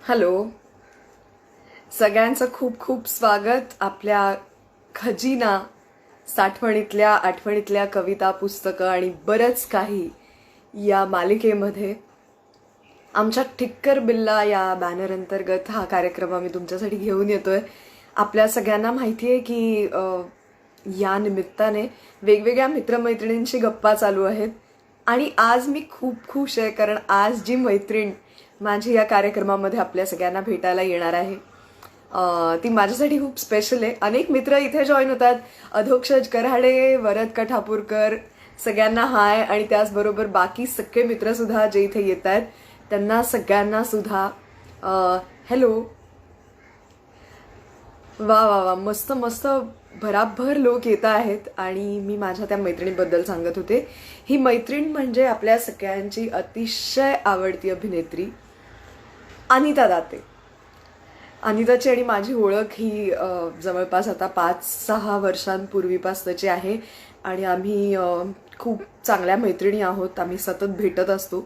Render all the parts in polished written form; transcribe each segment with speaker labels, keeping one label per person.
Speaker 1: Hello. सगळ्यांचं खूप खूप स्वागत आपल्या खजिना साठवणीतल्या आठवणीतल्या कविता पुस्तकं आणि बरंच काही या मालिकेमध्ये. आमच्या ठिक्कर बिल्ला या बॅनर अंतर्गत हा कार्यक्रम आम्ही तुमच्यासाठी घेऊन येतोय. आपल्या सगळ्यांना माहिती आहे की या निमित्ताने वेगवेगळ्या मित्रमैत्रिणींशी गप्पा चालू आहेत. आणि आज मी खूप खुश आहे कारण आज जी मैत्रीण माझी या कार्यक्रमामध्ये आपल्या सगळ्यांना भेटायला येणार आहे ती माझ्यासाठी खूप स्पेशल आहे. अनेक मित्र इथे जॉईन होतात. अधोक्षज कराडे, वरद कठापूरकर, सगळ्यांना हाय. आणि त्याचबरोबर बाकी सगळे मित्र सुद्धा जे इथे येत आहेत त्यांना सगळ्यांना सुद्धा हॅलो. वा वा वा, मस्त मस्त भराभर लोक येत आहेत. आणि मी माझ्या त्या मैत्रिणीबद्दल सांगत होते. ही मैत्रीण म्हणजे आपल्या सगळ्यांची अतिशय आवडती अभिनेत्री अनिता दाते. अनिताची आणि माझी ओळख ही जवळपास आता 5-6 वर्षांपूर्वीपासूनची आहे. आणि आम्ही खूप चांगल्या मैत्रिणी आहोत. आम्ही सतत भेटत असतो.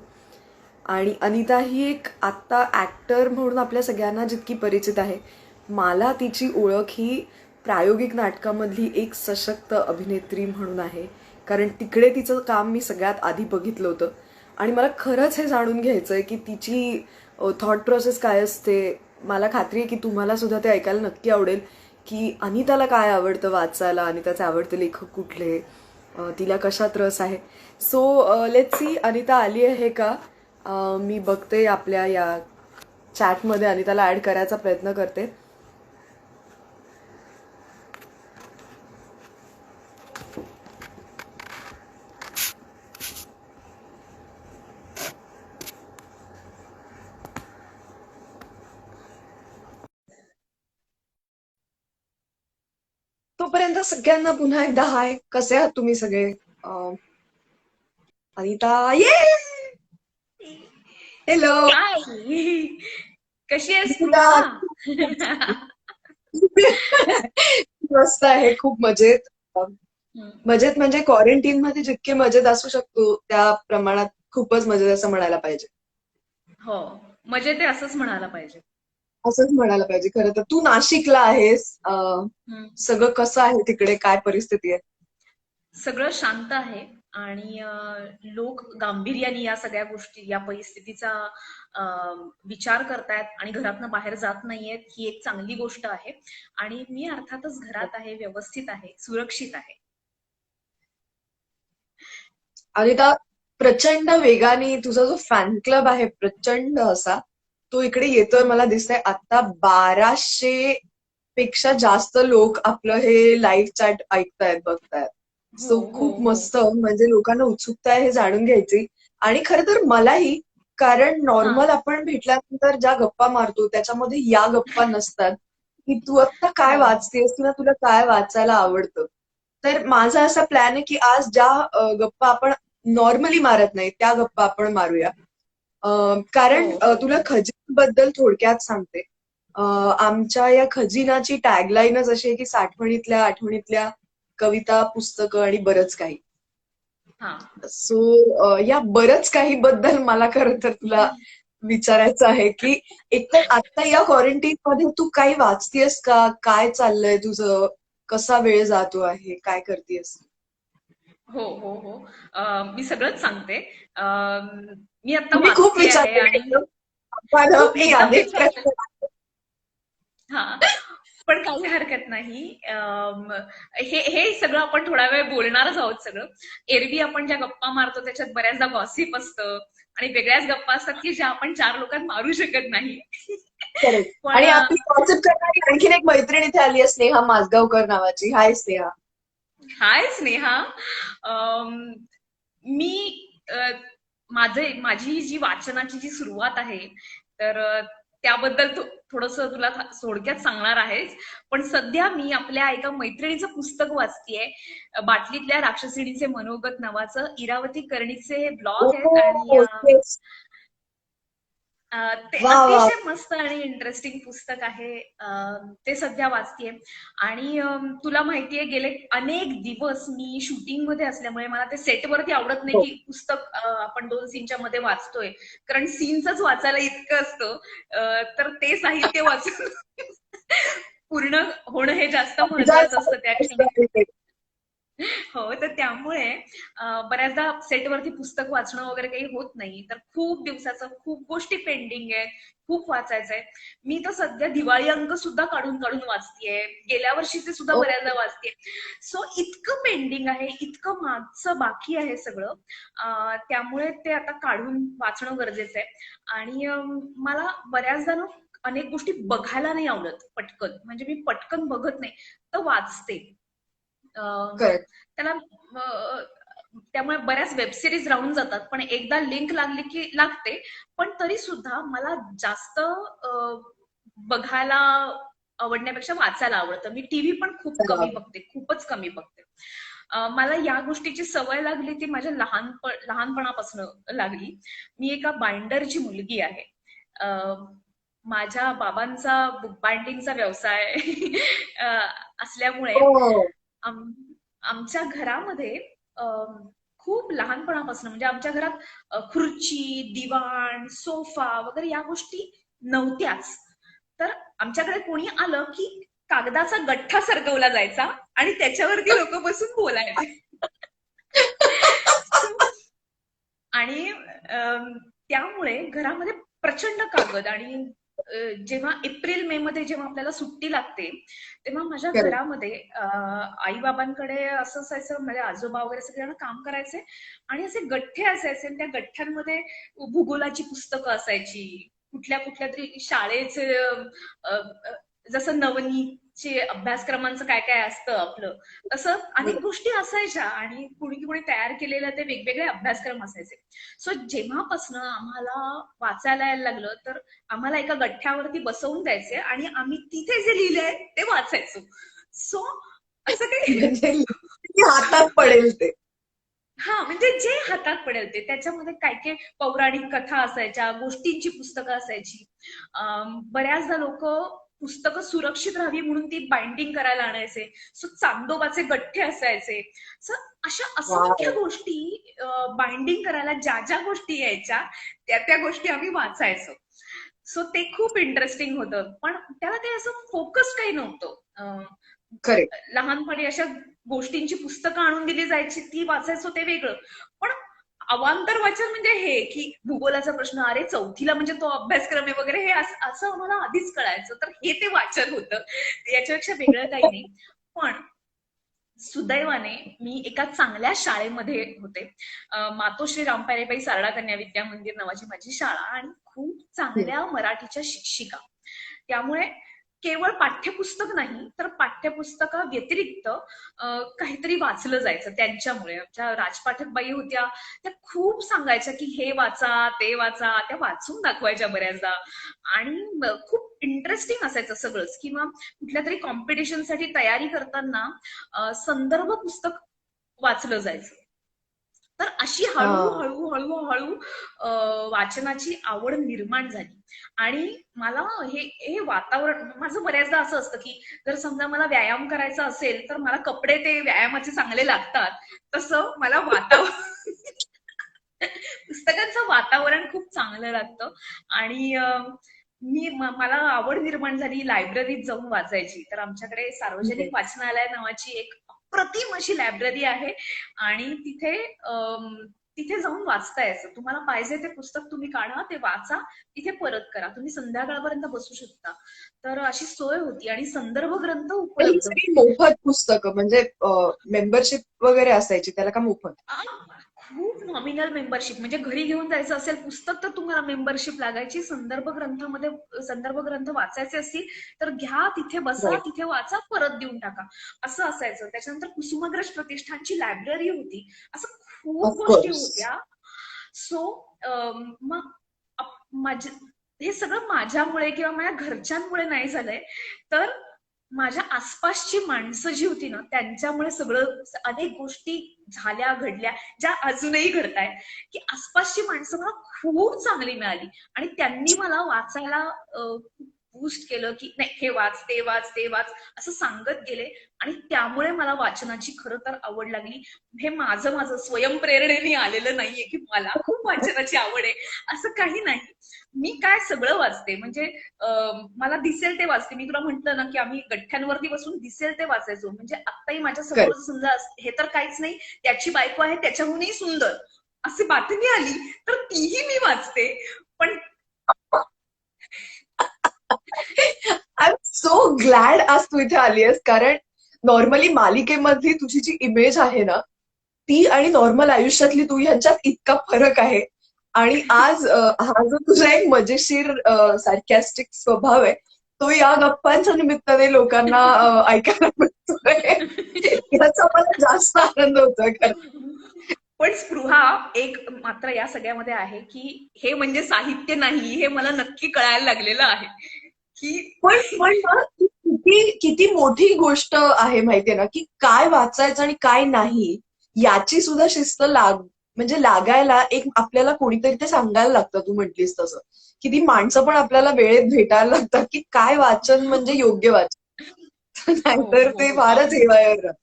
Speaker 1: आणि अनिता ही एक आत्ता ॲक्टर म्हणून आपल्या सगळ्यांना जितकी परिचित आहे, मला तिची ओळख ही प्रायोगिक नाटकामधली एक सशक्त अभिनेत्री म्हणून आहे. कारण तिकडे तिचं काम मी सगळ्यात आधी बघितलं होतं. आणि मला खरंच हे जाणून घ्यायचं आहे की तिची थॉट प्रोसेस काय असते. मला खात्री आहे की तुम्हाला सुद्धा ते ऐकायला नक्की आवडेल की अनिताला काय आवडतं वाचायला, अनिताचे आवडते लेखक कुठले, तिला कशात रस आहे. सो लेट्स सी अनिता आली आहे का. मी बघते आपल्या या चॅटमध्ये अनिताला ऍड करायचा प्रयत्न करते. तोपर्यंत सगळ्यांना पुन्हा एकदा हाय. कसे आहात तुम्ही सगळे. अनिता ये. हॅलो.
Speaker 2: हाय. कशी आहेस
Speaker 1: अनिता.
Speaker 2: स्पृहा?
Speaker 1: मस्त आहे, खूप मजेत.
Speaker 2: हम्म.
Speaker 1: मजेत म्हणजे क्वारंटीन मध्ये जितके मजेत असू शकतो त्या प्रमाणात खूपच मजेत असं म्हणायला पाहिजे.
Speaker 2: हो, मजेत आहे असंच म्हणायला पाहिजे.
Speaker 1: असंच म्हणायला पाहिजे. खरं तर तू नाशिकला आहेस.
Speaker 2: हम्म.
Speaker 1: सगळं कसं आहे तिकडे, काय परिस्थिती आहे.
Speaker 2: सगळं शांत आहे आणि लोक गांभीर्याने या सगळ्या गोष्टी, या परिस्थितीचा विचार करतायत आणि घरातनं बाहेर जात नाहीयेत. ही एक चांगली गोष्ट आहे आणि मी अर्थातच घरात आहे, व्यवस्थित आहे, सुरक्षित आहे.
Speaker 1: अनिता, प्रचंड वेगाने तुझा जो फॅन क्लब आहे प्रचंड असा, तो इकडे येतोय.
Speaker 2: हम्म.
Speaker 1: मला दिसतंय आता 1200 पेक्षा जास्त लोक आपलं हे लाईव्ह चॅट ऐकतायत, बघतायत.
Speaker 2: हो
Speaker 1: सो
Speaker 2: हो
Speaker 1: खूप
Speaker 2: हो.
Speaker 1: मस्त, म्हणजे लोकांना उत्सुकता आहे हे जाणून घ्यायची. आणि खरं तर मलाही. कारण
Speaker 2: हा.
Speaker 1: नॉर्मल आपण भेटल्यानंतर ज्या गप्पा मारतो त्याच्यामध्ये या गप्पा नसतात की तू आता काय
Speaker 2: हो हो.
Speaker 1: वाचतेस किंवा तुला काय वाचायला आवडतं. तर माझा असा प्लॅन आहे की आज ज्या गप्पा आपण नॉर्मली मारत नाही त्या गप्पा आपण मारूया.
Speaker 2: हो
Speaker 1: कारण
Speaker 2: हो
Speaker 1: तुला
Speaker 2: हो.
Speaker 1: खजिन्याबद्दल थोडक्यात सांगते. आमच्या या खजिनाची टॅगलाईनच अशी आहे की साठवणीतल्या आठवणीतल्या कविता पुस्तकं आणि बरंच काही.
Speaker 2: हा.
Speaker 1: सो या बरंच काही बद्दल मला खरं तर तुला विचारायचं आहे की एकतर आता या क्वारंटीन मध्ये तू काही वाचतेस का, काय चाललंय तुझं, कसा वेळ जातो आहे, काय करतेस.
Speaker 2: हो हो हो. मी सगळंच सांगते. मी आता
Speaker 1: मी खूप
Speaker 2: वाचते आहे
Speaker 1: विचारते
Speaker 2: आणि
Speaker 1: पण
Speaker 2: खूप
Speaker 1: मी
Speaker 2: एकदम
Speaker 1: अनेक
Speaker 2: विचारते.
Speaker 1: प्रश्न.
Speaker 2: हा, पण काही हरकत नाही. हे हे सगळं आपण थोडा वेळ बोलणारच आहोत सगळं. एरवी आपण ज्या गप्पा मारतो त्याच्यात बऱ्याचदा गॉसिप असतं आणि वेगळ्याच गप्पा असतात की ज्या आपण चार लोकांत मारू शकत नाही.
Speaker 1: करेक्ट.
Speaker 2: पण
Speaker 1: आणि आपली कॉन्सेप्ट करणारी आणखीन एक मैत्रीण इथे आली आहे, स्नेहा माजगावकर नावाची. हाय स्नेहा.
Speaker 2: हाय स्नेहा. अम, मी अ, माझी जी वाचनाची जी सुरुवात आहे, तर त्याबद्दल थोडस तुला थोडक्यात सांगणार आहेच. पण सध्या मी आपल्या एका मैत्रिणीचं पुस्तक वाचतेय. बाटलीतल्या राक्षसिणीचे मनोगत नावाचं. इरावती कर्णीचे ब्लॉग आहेत आणि
Speaker 1: ओ येस.
Speaker 2: ते
Speaker 1: वा वा.
Speaker 2: अतिशय मस्त आणि इंटरेस्टिंग पुस्तक आहे. ते सध्या वाचतेय. आणि तुला माहितीये, गेले अनेक दिवस मी शूटिंग मध्ये असल्यामुळे मला ते सेटवरती आवडत नाही
Speaker 1: हो.
Speaker 2: की पुस्तक आपण 2 सीनच्या मध्ये वाचतोय. कारण सीनच वाचायला इतकं असतं. तर ते साहित्य वाचून पूर्ण होणं हे जास्त महत्वाचं असतं त्या क्षणी. हो, तर त्यामुळे बऱ्याचदा सेटवरती पुस्तक वाचणं वगैरे काही होत नाही. तर खूप दिवसाचं खूप गोष्टी पेंडिंग आहेत. खूप वाचायचंय. मी तर सध्या दिवाळी अंक सुद्धा काढून काढून वाचतेय. गेल्या वर्षीचे सुद्धा
Speaker 1: ओ,
Speaker 2: बऱ्याचदा वाचतेय. सो इतकं पेंडिंग आहे, इतकं मागचं बाकी आहे सगळं. त्यामुळे ते आता काढून वाचणं गरजेचं आहे. आणि मला बऱ्याचदा ना अनेक गोष्टी बघायला नाही आवडत पटकन. म्हणजे मी पटकन बघत नाही, तर वाचते. अं,
Speaker 1: करेक्ट.
Speaker 2: त्याला त्यामुळे बऱ्याच वेबसिरीज राहून जातात, पण एकदा लिंक लागली की लागते. पण तरी सुद्धा मला जास्त बघायला आवडण्यापेक्षा वाचायला आवडतं. मी टीव्ही पण खूप कमी बघते, खूपच कमी बघते. मला या गोष्टीची सवय लागली ती माझ्या लहानपणापासून लागली. मी एका बाइंडरची मुलगी आहे. माझ्या बाबांचा बुक बाइंडिंगचा व्यवसाय असल्यामुळे
Speaker 1: हो.
Speaker 2: आम आमच्या घरामध्ये खूप लहानपणापासून, म्हणजे आमच्या घरात खुर्ची, दिवाण, सोफा वगैरे या गोष्टी नव्हत्याच. तर आमच्याकडे कोणी आलं की कागदाचा गठ्ठा सरकवला जायचा आणि त्याच्यावरती लोक बसून बोलायचे. आणि त्यामुळे घरामध्ये प्रचंड कागद. आणि जेव्हा एप्रिल मे मध्ये जेव्हा आपल्याला सुट्टी लागते, तेव्हा माझ्या
Speaker 1: करेक्ट.
Speaker 2: घरामध्ये आई बाबांकडे असं असायचं, माझे आजोबा वगैरे सगळे जण काम करायचे आणि असे गठ्ठे असायचे आणि त्या गठ्ठ्यांमध्ये भूगोलाची पुस्तकं असायची, कुठल्या कुठल्या तरी शाळेचे जसं नवनीतचे अभ्यासक्रमांचं काय काय असतं आपलं, तसं अनेक गोष्टी असायच्या. आणि कुणी कुणी तयार केलेले ते वेगवेगळे अभ्यासक्रम असायचे. सो जेव्हापासनं आम्हाला वाचायला यायला लागलं, तर आम्हाला एका गठ्ठ्यावरती बसवून द्यायचे आणि आम्ही तिथे जे लिहिलंय ते वाचायचो. सो असं काही
Speaker 1: म्हणजे किती हातात पडेल ते.
Speaker 2: हा, म्हणजे जे हातात पडेल ते. त्याच्यामध्ये काय काय पौराणिक कथा असायच्या, गोष्टींची पुस्तकं असायची. बऱ्याचदा लोक पुस्तकं सुरक्षित राहावी म्हणून ती बाइंडिंग करायला आणायचे. सो चांदोबाचे गठ्ठे असायचे. सो अशा असंख्य
Speaker 1: वाव.
Speaker 2: गोष्टी बाइंडिंग करायला ज्या ज्या गोष्टी यायच्या, त्या त्या गोष्टी आम्ही वाचायचो. सो ते खूप इंटरेस्टिंग होतं. पण त्याला काही असं फोकस काही नव्हतं.
Speaker 1: करेक्ट.
Speaker 2: लहानपणी अशा गोष्टींची पुस्तकं आणून दिली जायची, ती वाचायचो ते वेगळं. पण अवांतर वाचन म्हणजे हे की भूगोलाचा प्रश्न, अरे चौथीला म्हणजे तो अभ्यासक्रम आहे वगैरे, हे असं आम्हाला आधीच कळायचं. तर हे ते वाचन होतं, याच्यापेक्षा वेगळं काही नाही. पण सुदैवाने मी एका चांगल्या शाळेमध्ये होते. मातोश्री रामपारेबाई सारडा कन्या विद्या मंदिर नावाची माझी शाळा, आणि खूप चांगल्या मराठीच्या शिक्षिका. त्यामुळे केवळ पाठ्यपुस्तक नाही, तर पाठ्यपुस्तका व्यतिरिक्त काहीतरी वाचलं जायचं. त्यांच्यामुळे आमच्या राजपाठक बाई होत्या, त्या खूप सांगायच्या की हे वाचा, ते वाचा. त्या वाचून दाखवायच्या बऱ्याचदा. आणि खूप इंटरेस्टिंग असायचं सगळंच. किंवा कुठल्या तरी कॉम्पिटिशनसाठी तयारी करताना संदर्भ पुस्तक वाचलं जायचं. तर अशी हळूहळू हळूहळू वाचनाची आवड निर्माण झाली. आणि मला हे हे वातावरण, माझं बऱ्याचदा असं असतं की जर समजा मला व्यायाम करायचा असेल, तर मला कपडे ते व्यायामाचे चांगले लागतात. तसं मला वातावरण पुस्तकांचं वातावरण खूप चांगलं लागतं. आणि मला आवड निर्माण झाली लायब्ररीत जाऊन वाचायची. तर आमच्याकडे सार्वजनिक वाचनालय नावाची एक अप्रतिम अशी लायब्ररी आहे. आणि तिथे जाऊन वाचता यायचं. तुम्हाला पाहिजे ते पुस्तक तुम्ही काढा, ते वाचा, तिथे परत करा. तुम्ही संध्याकाळपर्यंत बसू शकता. तर अशी सोय होती आणि संदर्भ ग्रंथ
Speaker 1: आणि ही
Speaker 2: उपलब्ध
Speaker 1: सगळी
Speaker 2: होते.
Speaker 1: मोफत पुस्तकं म्हणजे मेंबरशिप वगैरे असायची त्याला का मोफत?
Speaker 2: खूप नॉमिनल मेंबरशिप. म्हणजे घरी घेऊन जायचं असेल पुस्तक, तर तुम्हाला मेंबरशिप लागायची. संदर्भ ग्रंथ वाचायचे असतील तर घ्या, तिथे बसा,
Speaker 1: राईट.
Speaker 2: तिथे वाचा, परत देऊन टाका, असं असायचं. त्याच्यानंतर कुसुमाग्रज प्रतिष्ठानची लायब्ररी होती. असं खूप गोष्टी
Speaker 1: ऑफकोर्स.
Speaker 2: होत्या. सो मग माझे हे सगळं माझ्यामुळे किंवा माझ्या घरच्यांमुळे नाही झालंय, तर माझ्या आसपासची माणसं जी होती ना, त्यांच्यामुळे सगळं अनेक गोष्टी झाल्या, घडल्या, ज्या अजूनही घडतायत, की आसपासची माणसं मला खूप चांगली मिळाली आणि त्यांनी मला वाचायला बूस्ट केलं, की नाही हे वाच, ते वाच, ते वाच असं सांगत गेले आणि त्यामुळे मला वाचनाची खरं तर आवड लागली. हे माझं माझं स्वयंप्रेरणेने आलेलं नाहीये, की मला खूप वाचनाची आवड आहे असं काही नाही. मी काय सगळं वाचते म्हणजे मला दिसेल ते वाचते. मी तुला म्हंटल ना की आम्ही गठ्ठ्यांवरती बसून दिसेल ते वाचायचो. म्हणजे आत्ताही माझ्या समोर
Speaker 1: करेक्ट.
Speaker 2: समजा हे तर काहीच नाही, त्याची बायको आहे त्याच्याहूनही सुंदर अशी बातमी आली तर तीही मी वाचते. पण
Speaker 1: आय एम सो ग्लॅड आज तू इथे आली आहेस, कारण नॉर्मली मालिकेमधली तुझी जी इमेज आहे ना, ती आणि नॉर्मल आयुष्यातली तू ह्यांच्यात इतका फरक आहे. आणि आज हा जो तुझा एक मजेशीर सार्कॅस्टिक स्वभाव आहे, तो या गप्पांच्या निमित्ताने लोकांना ऐकायला मिळतोय. याचा मला जास्त आनंद होतोय खरं.
Speaker 2: पण स्पृहा एक मात्र या सगळ्यामध्ये आहे की हे म्हणजे साहित्य नाही, हे मला नक्की कळायला लागलेलं आहे की
Speaker 1: पण पण ना, ती किती किती मोठी गोष्ट आहे माहितीये ना, की काय वाचायचं आणि काय नाही याची सुद्धा शिस्त म्हणजे लागायला एक आपल्याला कोणीतरी ते सांगायला लागतं. तू म्हटलीस तसं, की ती माणसं पण आपल्याला वेळेत भेटायला लागतात, की काय वाचन म्हणजे योग्य वाचन.
Speaker 2: हो
Speaker 1: नाहीतर
Speaker 2: हो
Speaker 1: ते
Speaker 2: हो
Speaker 1: फारच हेवायर राहतं.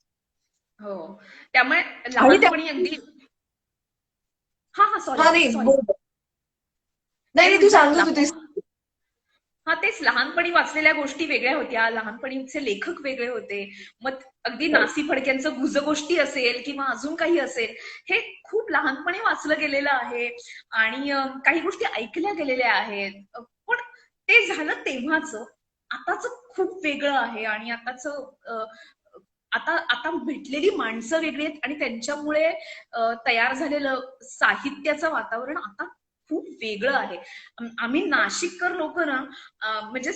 Speaker 2: हो. त्यामुळे
Speaker 1: आणि त्या
Speaker 2: लहानपणी अगदी हा हा सॉरी
Speaker 1: हा नाही
Speaker 2: सॉरी
Speaker 1: बोल. नाही
Speaker 2: नाही
Speaker 1: नाही, तू
Speaker 2: म्हटलं
Speaker 1: सांगत होतीस.
Speaker 2: हा तेच लहानपणी वाचलेल्या गोष्टी वेगळ्या होत्या, लहानपणीचे लेखक वेगळे होते. मग अगदी नासी फडक्यांचं गुजगोष्टी असेल किंवा अजून काही असेल, हे खूप लहानपणी वाचलं गेलेलं आहे आणि काही गोष्टी ऐकल्या गेलेल्या आहेत. पण ते झालं तेव्हाच. आताच खूप वेगळं आहे आणि आता आता भेटलेली माणसं वेगळी आहेत आणि त्यांच्यामुळे तयार झालेलं साहित्याचं वातावरण आता खूप वेगळं आहे. आम्ही नाशिककर लोक ना म्हणजे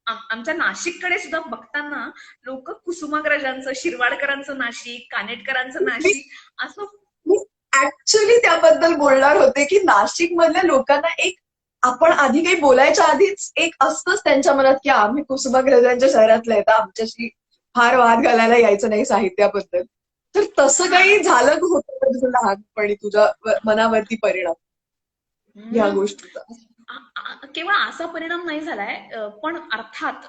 Speaker 2: आमच्या नाशिककडे सुद्धा बघताना लोक कुसुमाग्रजांचं, शिरवाडकरांचं नाशिक, कानेटकरांचं
Speaker 1: मी
Speaker 2: नाशिक असं
Speaker 1: मी ऍक्च्युली त्याबद्दल बोलणार होते, की नाशिक मधल्या लोकांना एक, आपण आधी काही बोलायच्या आधीच एक असतंच त्यांच्या मनात, की आम्ही कुसुमाग्रजांच्या शहरातले आहेत, आमच्याशी फार वाद घालायला यायचं नाही साहित्याबद्दल. तर तसं
Speaker 2: हा
Speaker 1: काही झालं होतं का तुझं लहानपणी तुझ्या मनावरती परिणाम ह्या
Speaker 2: हम्म,
Speaker 1: गोष्टीचा?
Speaker 2: केवळ असा परिणाम नाही झालाय पण अर्थात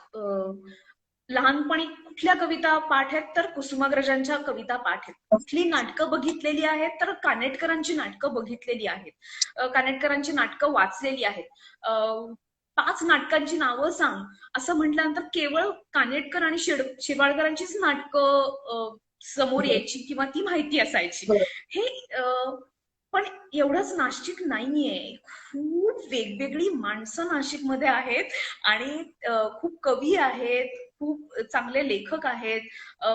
Speaker 2: लहानपणी कुठल्या कविता पाठ आहेत तर कुसुमाग्रजांच्या कविता पाठ आहेत. कुठली नाटकं बघितलेली आहेत तर कानेटकरांची नाटकं बघितलेली आहेत. कानेटकरांची नाटकं वाचलेली आहेत. 5 नाटकांची नावं सांग असं म्हटल्यानंतर केवळ कानेटकर आणि शिरवाडकरांचीच नाटकं समोर
Speaker 1: बरं,
Speaker 2: यायची किंवा ती माहिती असायची.
Speaker 1: बरं.
Speaker 2: हे पण एवढंच नाशिक नाहीये. खूप वेगवेगळी माणसं नाशिकमध्ये आहेत आणि खूप कवी आहेत, खूप चांगले लेखक आहेत,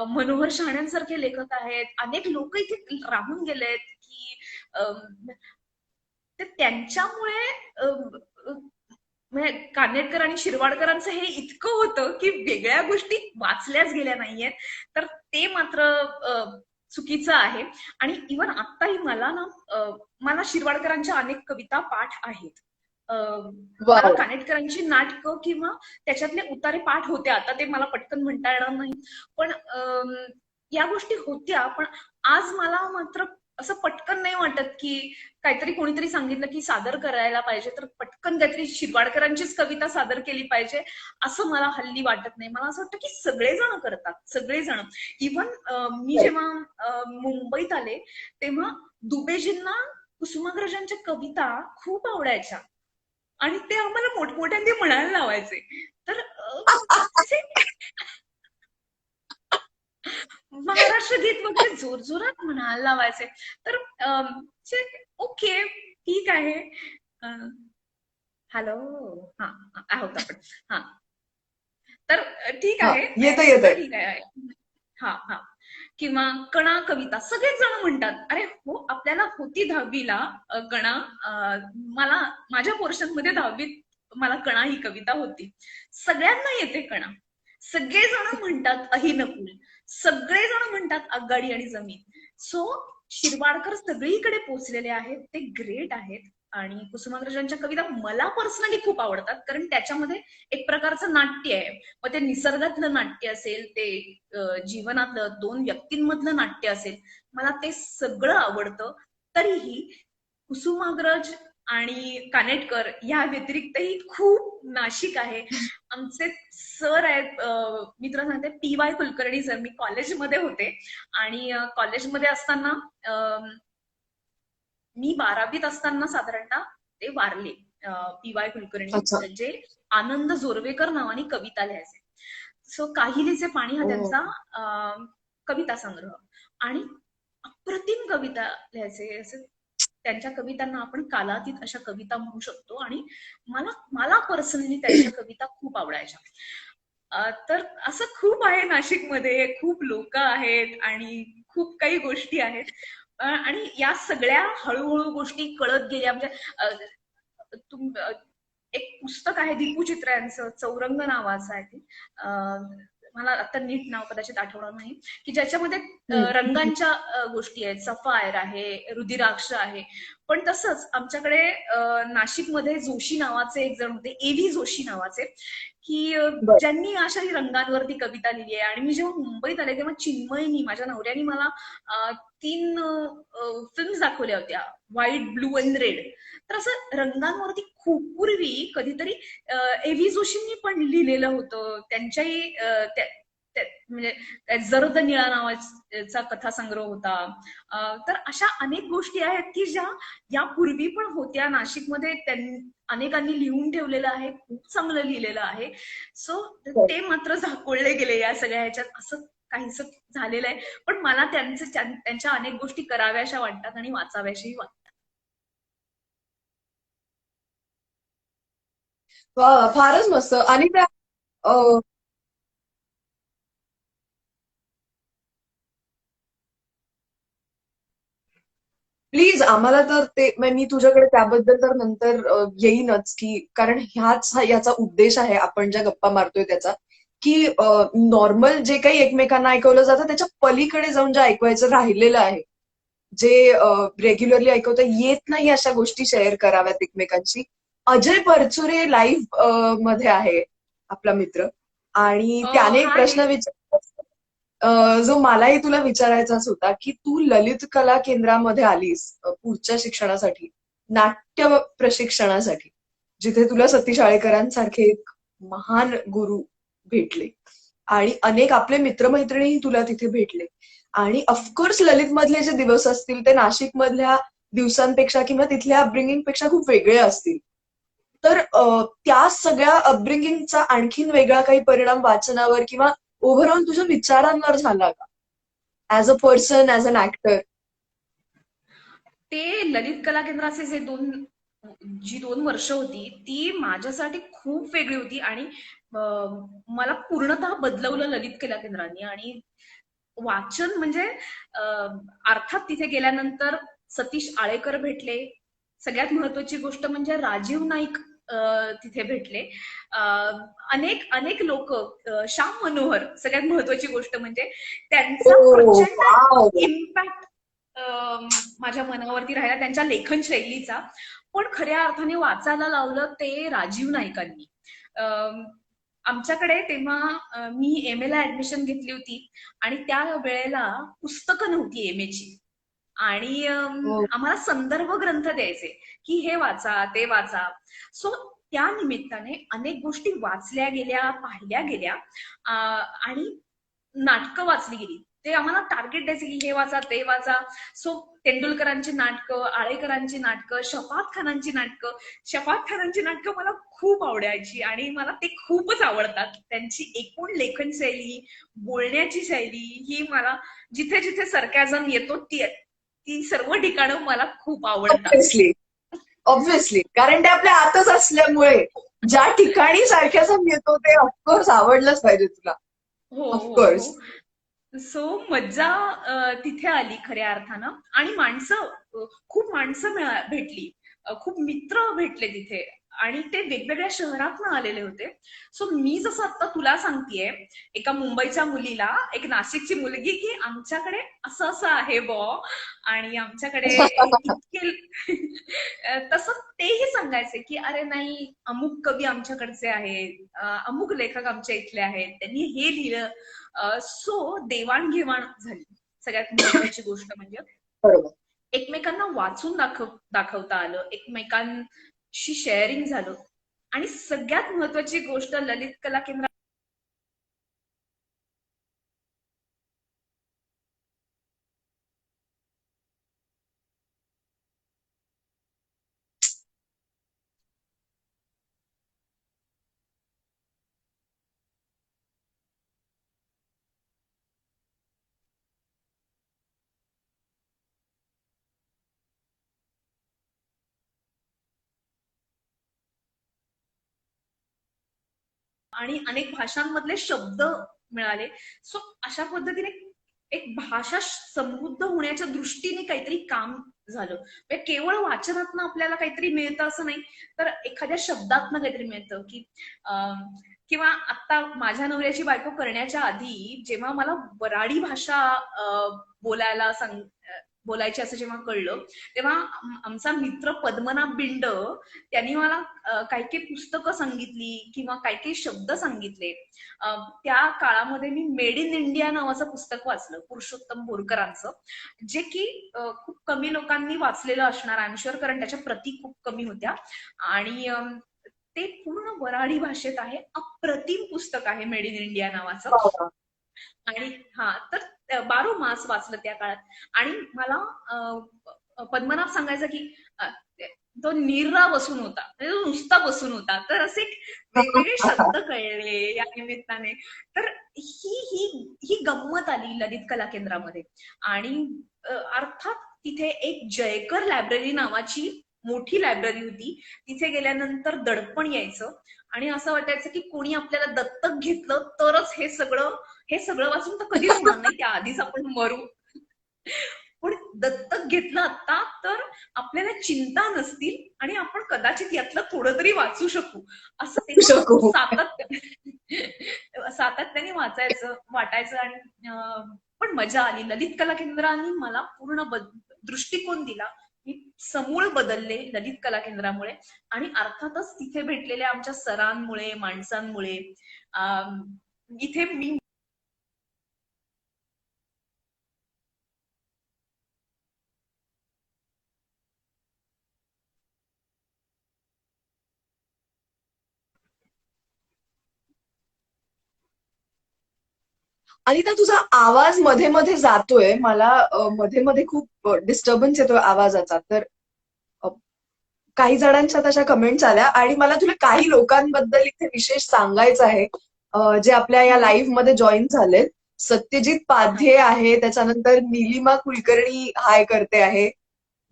Speaker 2: मनोहर शहाण्यांसारखे लेखक आहेत. अनेक लोक इथे राहून गेलेत की ते त्यांच्यामुळे म्हणजे कानेटकर आणि शिरवाडकरांचं हे इतकं होतं की वेगळ्या गोष्टी वाचल्याच गेल्या नाहीयेत. तर ते मात्र चुकीचं आहे. आणि इव्हन आत्ताही मला ना मला शिरवाडकरांच्या अनेक कविता पाठ आहेत. मला
Speaker 1: वाव.
Speaker 2: कानेटकरांची नाटकं किंवा त्याच्यातले उतारे पाठ होते. आता ते मला पटकन म्हणता येणार नाही. पण या गोष्टी होत्या. पण आज मला मात्र असं पटकन नाही वाटत की काहीतरी कोणीतरी सांगितलं की सादर करायला पाहिजे तर पटकन काहीतरी शिरवाडकरांचीच कविता सादर केली पाहिजे असं मला हल्ली वाटत नाही. मला असं वाटतं की सगळेजण करतात, सगळेजण. इव्हन मी जेव्हा मुंबईत आले तेव्हा दुबेजींना कुसुमाग्रजांच्या कविता खूप आवडायच्या आणि ते आम्हाला मोठमोठ्यांनी म्हणायला लावायचे. तर म्हणजे महाराष्ट्र गीत वगैरे जोरजोरात म्हणायला लावायचे. तर ओके ठीक आहे. हॅलो. हा आहोत आपण. हा तर ठीक
Speaker 1: हा,
Speaker 2: आहे,
Speaker 1: येतं
Speaker 2: सगळं
Speaker 1: येतंय.
Speaker 2: ठीक आहे. हा हा किंवा कणा कविता सगळेच जण म्हणतात. अरे हो आपल्याला होती 10वीला कणा. मला माझ्या पोर्शन मध्ये 10वीत मला कणा ही कविता होती. सगळ्यांना येते कणा. सगळेजण म्हणतात अहिनकुल. सगळेजण म्हणतात आगगाडी आणि जमीन. सो शिरवाडकर सगळीकडे पोहोचलेले आहेत, ते ग्रेट आहेत. आणि कुसुमाग्रजांच्या कविता मला पर्सनली खूप आवडतात, कारण त्याच्यामध्ये एक प्रकारचं नाट्य आहे. मग ते निसर्गातलं नाट्य असेल, ते जीवनातलं दोन व्यक्तींमधलं नाट्य असेल, मला ते सगळं आवडतं. तरीही कुसुमाग्रज आणि कानेटकर या व्यतिरिक्तही खूप नाशिक आहे. आमचे सर आहेत, मी तुला सांगते, PY कुलकर्णी सर. मी कॉलेजमध्ये होते आणि कॉलेजमध्ये असताना मी 12वीत असताना साधारणतः ते वारले. PY कुलकर्णी,
Speaker 1: अच्छा.
Speaker 2: जे आनंद जोरवेकर नावाने कविता लिहायचे. सो काहिलीचे पाणी हा
Speaker 1: हो.
Speaker 2: त्यांचा कविता संग्रह, आणि अप्रतिम कविता लिहायचे. असे त्यांच्या कवितांना आपण कालातीत अशा कविता म्हणू शकतो. आणि मला मला पर्सनली त्यांच्या कविता खूप आवडायच्या. तर असं खूप आहे नाशिकमध्ये, खूप लोक आहेत आणि खूप काही गोष्टी आहेत. आणि या सगळ्या हळूहळू गोष्टी कळत गेल्या. म्हणजे एक पुस्तक आहे दीपू चित्रा यांचं, चौरंग नावाचं आहे ते. मला आता नीट नाव कदाचित आठवणार नाही, की ज्याच्यामध्ये
Speaker 1: हम्म.
Speaker 2: रंगांच्या गोष्टी आहेत. सफायर आहे, रुधिराक्ष आहे. पण तसंच आमच्याकडे नाशिकमध्ये जोशी नावाचे एक जण होते, AV जोशी नावाचे, की
Speaker 1: बर.
Speaker 2: ज्यांनी अशाही रंगांवरती कविता लिहिली आहे. आणि मी जेव्हा मुंबईत आले तेव्हा चिन्मयनी, माझ्या नवऱ्यानी, मला 3 फिल्म्स दाखवल्या होत्या, व्हाईट, ब्लू अँड रेड. तर असं रंगांवरती खूप पूर्वी कधीतरी AV जोशींनी पण लिहिलेलं होतं. त्यांच्याही म्हणजे जर्द निळा नावाचा कथासंग्रह होता. तर अशा अनेक गोष्टी आहेत की ज्या यापूर्वी पण होत्या नाशिकमध्ये. अनेकांनी लिहून ठेवलेलं आहे, खूप चांगलं लिहिलेलं आहे. सो ते मात्र झाकोळले गेले या सगळ्या ह्याच्यात, असं काहीच झालेलं आहे. पण मला त्यांच्या अनेक गोष्टी कराव्याशा वाटतात आणि वाचाव्याशाही वाटतात.
Speaker 1: वा, फारच मस्त. आणि त्या प्लीज आम्हाला तर ते म्हणजे मी तुझ्याकडे त्याबद्दल तर नंतर येईनच, की कारण याचा उद्देश आहे आपण ज्या गप्पा मारतोय त्याचा, की नॉर्मल जे काही एकमेकांना ऐकवलं जातं त्याच्या पलीकडे जाऊन जे ऐकवायचं राहिलेलं आहे, जे रेग्युलरली ऐकवता येत नाही अशा गोष्टी शेअर कराव्यात एकमेकांशी. अजय परचुरे लाईव्ह मध्ये आहे आपला मित्र, आणि त्याने एक
Speaker 2: हाय.
Speaker 1: प्रश्न विचारला जो मलाही तुला विचारायचाच होता, की तू ललित कला केंद्रामध्ये आलीस पुढच्या शिक्षणासाठी, नाट्य प्रशिक्षणासाठी, जिथे तुला सतीश आळेकरांसारखे एक महान गुरु भेटले आणि अनेक आपले मित्रमैत्रिणीही तुला तिथे भेटले. आणि ऑफकोर्स ललित मधले जे दिवस असतील ते नाशिक मधल्या दिवसांपेक्षा किंवा तिथल्या अपब्रिंगिंग पेक्षा खूप वेगळे असतील. तर त्या सगळ्या अपब्रिंगिंगचा आणखीन वेगळा काही परिणाम वाचनावर किंवा ओव्हरऑल तुझ्या विचारांवर झाला का, as a person, as an actor?
Speaker 2: ते ललित कला केंद्राचे जी 2 वर्ष होती, ती माझ्यासाठी खूप वेगळी होती. आणि मला पूर्णतः बदलवलं ललित कला केंद्राने. आणि वाचन म्हणजे अर्थात तिथे गेल्यानंतर सतीश आळेकर भेटले. सगळ्यात महत्वाची गोष्ट म्हणजे राजीव नाईक तिथे भेटले. अनेक अनेक लोक, श्याम मनोहर, सगळ्यात महत्वाची गोष्ट म्हणजे त्यांचा
Speaker 1: ओ,
Speaker 2: प्रचंड
Speaker 1: वाव.
Speaker 2: इम्पॅक्ट माझ्या मनावरती राहिला, त्यांच्या लेखन शैलीचा. पण खऱ्या अर्थाने वाचायला लावलं ते राजीव नाईकांनी. आमच्याकडे तेव्हा मी MA ला ऍडमिशन घेतली होती, आणि त्या वेळेला पुस्तकं नव्हती MA ची. आणि
Speaker 1: हो.
Speaker 2: आम्हाला संदर्भ ग्रंथ द्यायचे, की हे वाचा, ते वाचा. सो त्या निमित्ताने अनेक गोष्टी वाचल्या गेल्या, पाहिल्या गेल्या. आणि नाटकं वाचली गेली. ते आम्हाला टार्गेट द्यायचे की हे वाचा, ते वाचा. सो तेंडुलकरांची नाटकं, आळेकरांची नाटकं, शफात खानांची नाटकं. शफात खानांची नाटकं मला खूप आवडायची आणि मला ते खूपच आवडतात. त्यांची एकूण लेखन शैली, बोलण्याची शैली ही मला, जिथे जिथे सरकॅझम येतो ती सर्व ठिकाणं मला खूप आवडतात.
Speaker 1: ऑब्व्हियसली, ऑब्व्हियसली, कारण ते आपल्या आतच असल्यामुळे ज्या ठिकाणी सारख्याचा येतो ते ऑफकोर्स आवडलंच पाहिजे तुला.
Speaker 2: हो, हो,
Speaker 1: ऑफकोर्स.
Speaker 2: हो. सो मज्जा तिथे आली खऱ्या अर्थानं. आणि खूप माणसं भेटली. खूप मित्र भेटले तिथे. आणि ते वेगवेगळ्या शहरातनं आलेले होते. सो मी जसं आता तुला सांगतेय एका मुंबईच्या मुलीला एक नाशिकची मुलगी की आमच्याकडे असं असं आहे आणि आमच्याकडे इतके तसं तेही सांगायचे की अरे नाही अमुक कवी आमच्याकडचे आहेत, अमुक लेखक आमच्या इथले आहेत, त्यांनी हे लिहिलं. सो देवाणघेवाण झाली. सगळ्यात महत्वाची गोष्ट म्हणजे
Speaker 1: बरोबर.
Speaker 2: एकमेकांना वाचून दाखवता आलं, एकमेकांशी शेअरिंग झालं. आणि सगळ्यात महत्वाची गोष्ट ललित कला केंद्र आणि अनेक भाषांमधले शब्द मिळाले. सो अशा पद्धतीने एक भाषा समृद्ध होण्याच्या दृष्टीने काहीतरी काम झालं. म्हणजे केवळ वाचनातनं आपल्याला काहीतरी मिळतं असं नाही, तर एखाद्या शब्दातनं काहीतरी मिळतं की किंवा आता माझ्या नवऱ्याची बायको करण्याच्या आधी जेव्हा मला वराडी भाषा बोलायला बोलायची असं जेव्हा कळलं, तेव्हा आमचा मित्र पद्मनाभ बिंड त्यांनी मला काही काही पुस्तकं सांगितली किंवा काही काही शब्द सांगितले. त्या काळामध्ये मी मेड इन इंडिया नावाचं पुस्तक वाचलं पुरुषोत्तम बोरकरांचं, जे की खूप कमी लोकांनी वाचलेलं असणार आय एम शुअर, कारण त्याच्या प्रती खूप कमी होत्या. आणि ते पूर्ण वराडी भाषेत आहे. अप्रतिम पुस्तक आहे मेड इन इंडिया नावाचं. आणि तर 12 मास वाचलं त्या काळात. आणि मला पद्मनाभ सांगायचा की तो निरा बसून होता, म्हणजे तो नुसता बसून होता. तर असे वेगवेगळे शब्द कळले या निमित्ताने. तर ही ही ही गंमत आली ललित कला केंद्रामध्ये. आणि अर्थात तिथे एक जयकर लायब्ररी नावाची मोठी लायब्ररी होती. तिथे गेल्यानंतर दडपण यायचं आणि असं वाटायचं की कोणी आपल्याला दत्तक घेतलं तरच हे सगळं वाचून तर कधीच होणार नाही, त्या आधीच आपण मरू. पण दत्तक घेतलं आता तर आपल्याला चिंता नसतील आणि आपण कदाचित यातलं थोडं तरी वाचू शकू, असं तेव्हा
Speaker 1: शकू.
Speaker 2: सातत्याने वाचायचं वाटायचं. आणि पण मजा आली. ललित कला केंद्राने मला पूर्ण दृष्टिकोन दिला. मी समूळ बदलले ललित कला केंद्रामुळे. आणि अर्थातच तिथे भेटलेल्या आमच्या सरांमुळे, माणसांमुळे इथे मी
Speaker 1: अनिता, तुझा आवाज मध्ये मध्ये जातोय. मला मध्ये मध्ये खूप डिस्टर्बन्स येतोय आवाजाचा. तर अ, काही जणांच्या तशा कमेंट्स आल्या आणि मला तुला काही लोकांबद्दल इथे विशेष सांगायचं आहे, जे आपल्या या लाईव्ह मध्ये जॉईन झालेत. सत्यजित पाध्ये आहे, त्याच्यानंतर निलिमा कुलकर्णी हाय करते आहे,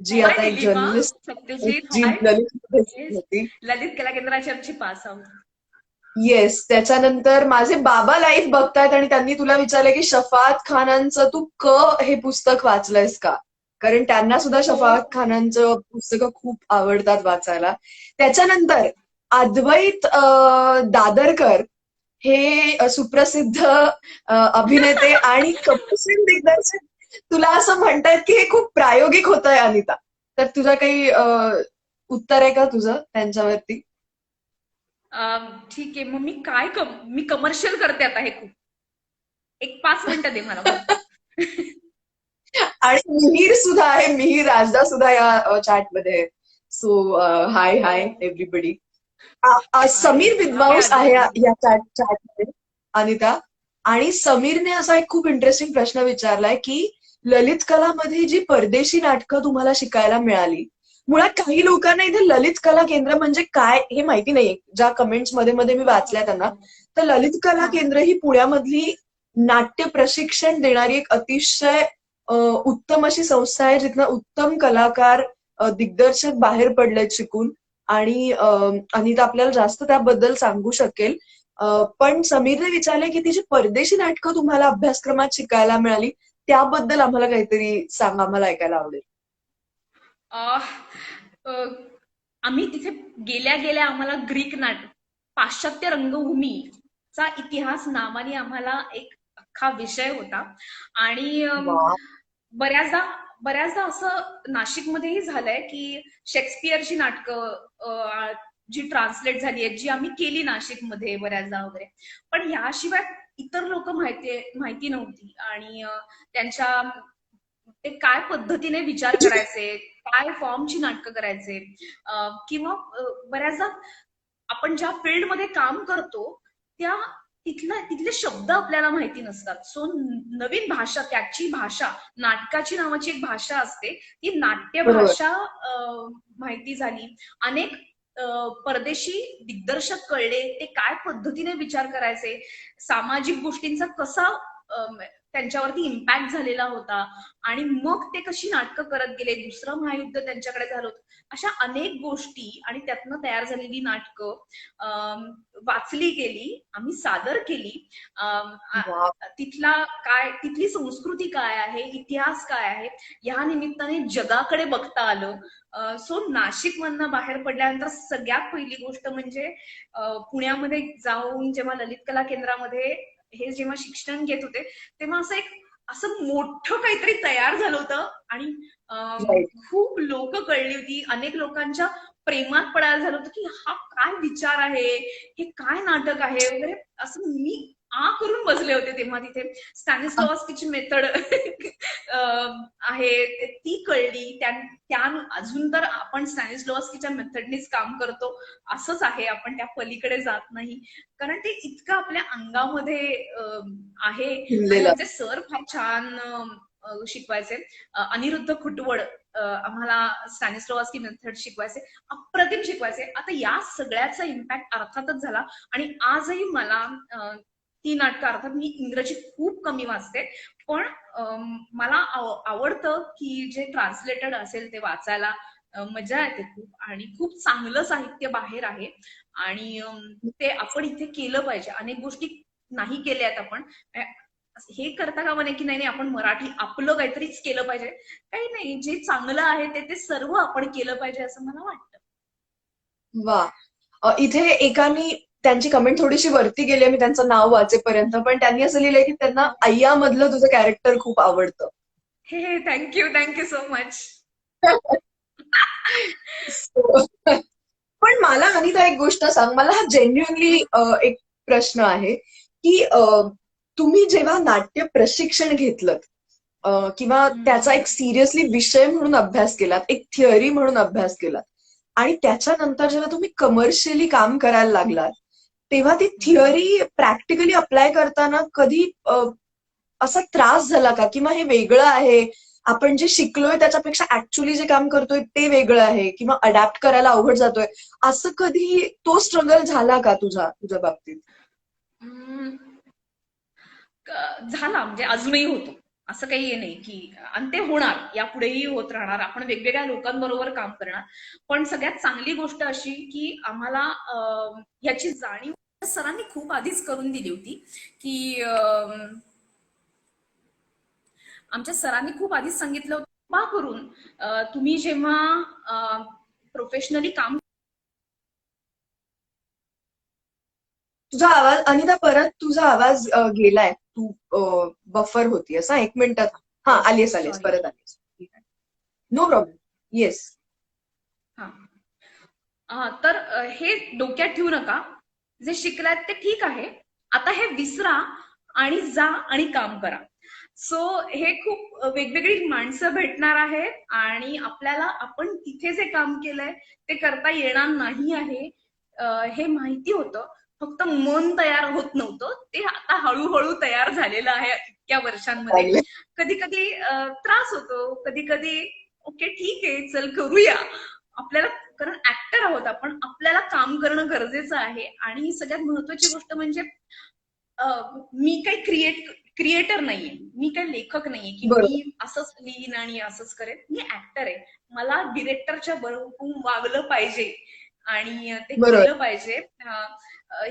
Speaker 1: जी
Speaker 2: हाय
Speaker 1: आता एक
Speaker 2: निलिमा,
Speaker 1: जर्नलिस्ट
Speaker 2: सत्यजित
Speaker 1: जी
Speaker 2: हाय.
Speaker 1: ललितमध्ये
Speaker 2: येस,
Speaker 1: होती.
Speaker 2: ललित कला केंद्राची आमची पास आउट.
Speaker 1: येस. त्याच्यानंतर माझे बाबा लाईव्ह बघतायत आणि त्यांनी तुला विचारलं की शफाअत खानांचं तू हे पुस्तक वाचलंयस का? कारण त्यांना सुद्धा
Speaker 2: हो.
Speaker 1: शफाअत खानांचं पुस्तकं खूप आवडतात वाचायला. त्याच्यानंतर अद्वैत दादरकर हे सुप्रसिद्ध अभिनेते आणि कपूर दिग्दर्शक तुला असं म्हणतायत की हे खूप प्रायोगिक होतंय अनिता. तर तुझं काही उत्तर आहे का तुझं त्यांच्यावरती?
Speaker 2: ठीक आहे, मग मी कमर्शियल करते आता हे खूप. एक 5 मिनिटं दे मला फक्त.
Speaker 1: आणि मिहीर सुद्धा आहे, मिहीर राजदा सुद्धा या चॅटमध्ये. सो हाय हाय एव्हरीबडी.
Speaker 2: हाय
Speaker 1: समीर
Speaker 2: हाय
Speaker 1: विद्वांस आहे
Speaker 2: आदिती.
Speaker 1: या चॅटमध्ये, अनिता. आणि समीरने असा एक खूप इंटरेस्टिंग प्रश्न विचारलाय की ललित कलामध्ये जी परदेशी नाटकं तुम्हाला शिकायला मिळाली, मुळात काही लोकांना इथे ललित कला केंद्र म्हणजे काय हे माहिती नाहीये. ज्या कमेंट्स मध्ये मध्ये मी वाचल्या त्यांना, तर ललित कला केंद्र ही पुण्यामधली नाट्य प्रशिक्षण देणारी एक अतिशय उत्तम अशी संस्था आहे, जिथनं उत्तम कलाकार, दिग्दर्शक बाहेर पडलेत शिकून. आणि अनिता आपल्याला जास्त त्याबद्दल सांगू शकेल. पण समीरने विचारले की ती जी परदेशी नाटकं तुम्हाला अभ्यासक्रमात शिकायला मिळाली, त्याबद्दल आम्हाला काहीतरी सांग, आम्हाला ऐकायला आवडेल.
Speaker 2: अह, अ, आम्ही तिथे गेल्या गेल्या आम्हाला ग्रीक नाट्य, पाश्चात्य रंगभूमीचा इतिहास नावाने आम्हाला एक अख्खा विषय होता. आणि
Speaker 1: वा.
Speaker 2: बऱ्याचदा बऱ्याचदा असं नाशिकमध्येही झालंय की शेक्सपियरची नाटकं जी ट्रान्सलेट झाली आहेत, जी आम्ही केली नाशिकमध्ये बऱ्याचदा वगैरे, पण याशिवाय इतर लोक माहिती नव्हती. आणि त्यांच्या ते काय पद्धतीने विचार करायचे, काय फॉर्मची नाटकं करायचे, किंवा बऱ्याचदा आपण ज्या फील्डमध्ये काम करतो त्या तिथले शब्द आपल्याला माहिती नसतात. सो नवीन भाषा, त्याची भाषा, नाटकाची नावाची एक भाषा असते, ती नाट्य
Speaker 1: बरोबर.
Speaker 2: भाषा माहिती झाली. अनेक परदेशी दिग्दर्शक कळले, ते काय पद्धतीने विचार करायचे, सामाजिक गोष्टींचा कसा त्यांच्यावरती इम्पॅक्ट झालेला होता, आणि मग ते कशी नाटकं करत गेले. दुसरं महायुद्ध त्यांच्याकडे झालं होतं. अशा अनेक गोष्टी आणि त्यातनं तयार झालेली नाटकं वाचली गेली, आम्ही सादर केली.
Speaker 1: वा.
Speaker 2: तिथला काय, तिथली संस्कृती काय आहे, इतिहास काय आहे, या निमित्ताने जगाकडे बघता आलं. सो नाशिक मधनं बाहेर पडल्यानंतर सगळ्यात पहिली गोष्ट म्हणजे पुण्यामध्ये जाऊन जेव्हा ललित कला केंद्रामध्ये हे जेव्हा शिक्षण घेत होते, तेव्हा असं मोठं काहीतरी तयार झालं होतं. आणि
Speaker 1: राईट.
Speaker 2: खूप लोक कळली होती, अनेक लोकांच्या प्रेमात पडायला झालं होतं की हा काय विचार आहे, हे काय नाटक आहे वगैरे. असं मी करून बसले होते तेव्हा तिथे. स्टॅनिस्लॉव्स्कीची मेथड आहे ती कळली. त्या अजून तर आपण स्टॅनिस्लॉव्स्कीच्या मेथडनीच काम करतो असंच आहे, आपण त्या पलीकडे जात नाही, कारण ते इतकं आपल्या अंगामध्ये आहे. आणि
Speaker 1: हिमलेला.
Speaker 2: आमचे सर फार छान शिकवायचे. अनिरुद्ध खुटवड आम्हाला स्टॅनिस्लॉव्स्की मेथड शिकवायचे, अप्रतिम शिकवायचे. आता या सगळ्याचा इम्पॅक्ट अर्थातच झाला. आणि आजही मला ती नाटकं, अर्थात मी इंग्रजी खूप कमी वाचते, पण मला आवडतं की जे ट्रान्सलेटेड असेल ते वाचायला मजा येते खूप. आणि खूप चांगलं साहित्य बाहेर आहे. आणि ते आपण इथे केलं पाहिजे. अनेक गोष्टी नाही केल्यात आपण. हे करता कामा नये की नाही आपण मराठी आपलं काहीतरीच केलं पाहिजे. काही नाही, जे चांगलं आहे ते सर्व आपण केलं पाहिजे असं मला वाटतं.
Speaker 1: वा. इथे एकानी त्यांची कमेंट थोडीशी वरती गेली, मी त्यांचं नाव वाचेपर्यंत, पण त्यांनी असं लिहिलंय की त्यांना अय्या मधलं तुझं कॅरेक्टर खूप आवडतं.
Speaker 2: हे thank you, thank you so much.
Speaker 1: So, पण मला अनिता एक गोष्ट सांग, मला हा जेन्युअनली एक प्रश्न आहे की तुम्ही जेव्हा नाट्य प्रशिक्षण घेतलं किंवा त्याचा एक सिरियसली विषय म्हणून अभ्यास केलात, एक थिअरी म्हणून अभ्यास केलात, आणि त्याच्यानंतर जेव्हा तुम्ही कमर्शियली काम करायला लागलात, तेव्हा ती थिअरी प्रॅक्टिकली अप्लाय करताना कधी असा त्रास झाला का, की मग हे वेगळं आहे, आपण जे शिकलोय त्याच्यापेक्षा ऍक्च्युली जे काम करतोय ते वेगळं आहे, किंवा अडॅप्ट करायला अवघड जातोय, असं कधी तो स्ट्रगल झाला का तुझ्या बाबतीत?
Speaker 2: अं, झाला, म्हणजे अजूनही होतो. असं काही हे नाही की, आणि ते होणार, यापुढेही होत राहणार. आपण वेगवेगळ्या लोकांबरोबर काम करणार. पण सगळ्यात चांगली गोष्ट अशी की आम्हाला याची जाणीव सरांनी खूप आधीच करून दिली होती. की आमच्या सरांनी खूप आधीच सांगितलं होतं, कृपा करून तुम्ही जेव्हा प्रोफेशनली काम.
Speaker 1: तुझा आवाज अनिता, परत तुझा आवाज गेलाय, तू बफर होती असा, एक मिनिटात. हा, आलीस आलीस,
Speaker 2: सॉरी.
Speaker 1: परत आलीस. No problem. येस.
Speaker 2: तर हे डोक्यात ठेवू नका, जे शिकलात ते ठीक आहे, आता हे विसरा आणि जा आणि काम करा. सो हे खूप वेगवेगळी माणसं भेटणार आहेत, आणि आपल्याला आपण तिथे जे काम केलंय ते करता येणार नाही आहे हे माहिती होतं. फक्त मन तयार होत नव्हतं, ते आता हळूहळू तयार झालेलं आहे इतक्या वर्षांमध्ये. कधी कधी त्रास होतो, कधी कधी ओके ठीक आहे चल करूया आपल्याला, कारण ऍक्टर आहोत आपण, आपल्याला काम करणं गरजेचं आहे. आणि सगळ्यात महत्वाची गोष्ट म्हणजे मी काही क्रिएटर नाहीये, मी काही लेखक नाहीये की
Speaker 1: बरोबर.
Speaker 2: मी असंच लिहीन आणि असंच करेन. मी ऍक्टर आहे, मला डिरेक्टरच्या बरोबर वागलं पाहिजे आणि ते
Speaker 1: बरोबर.
Speaker 2: केलं पाहिजे.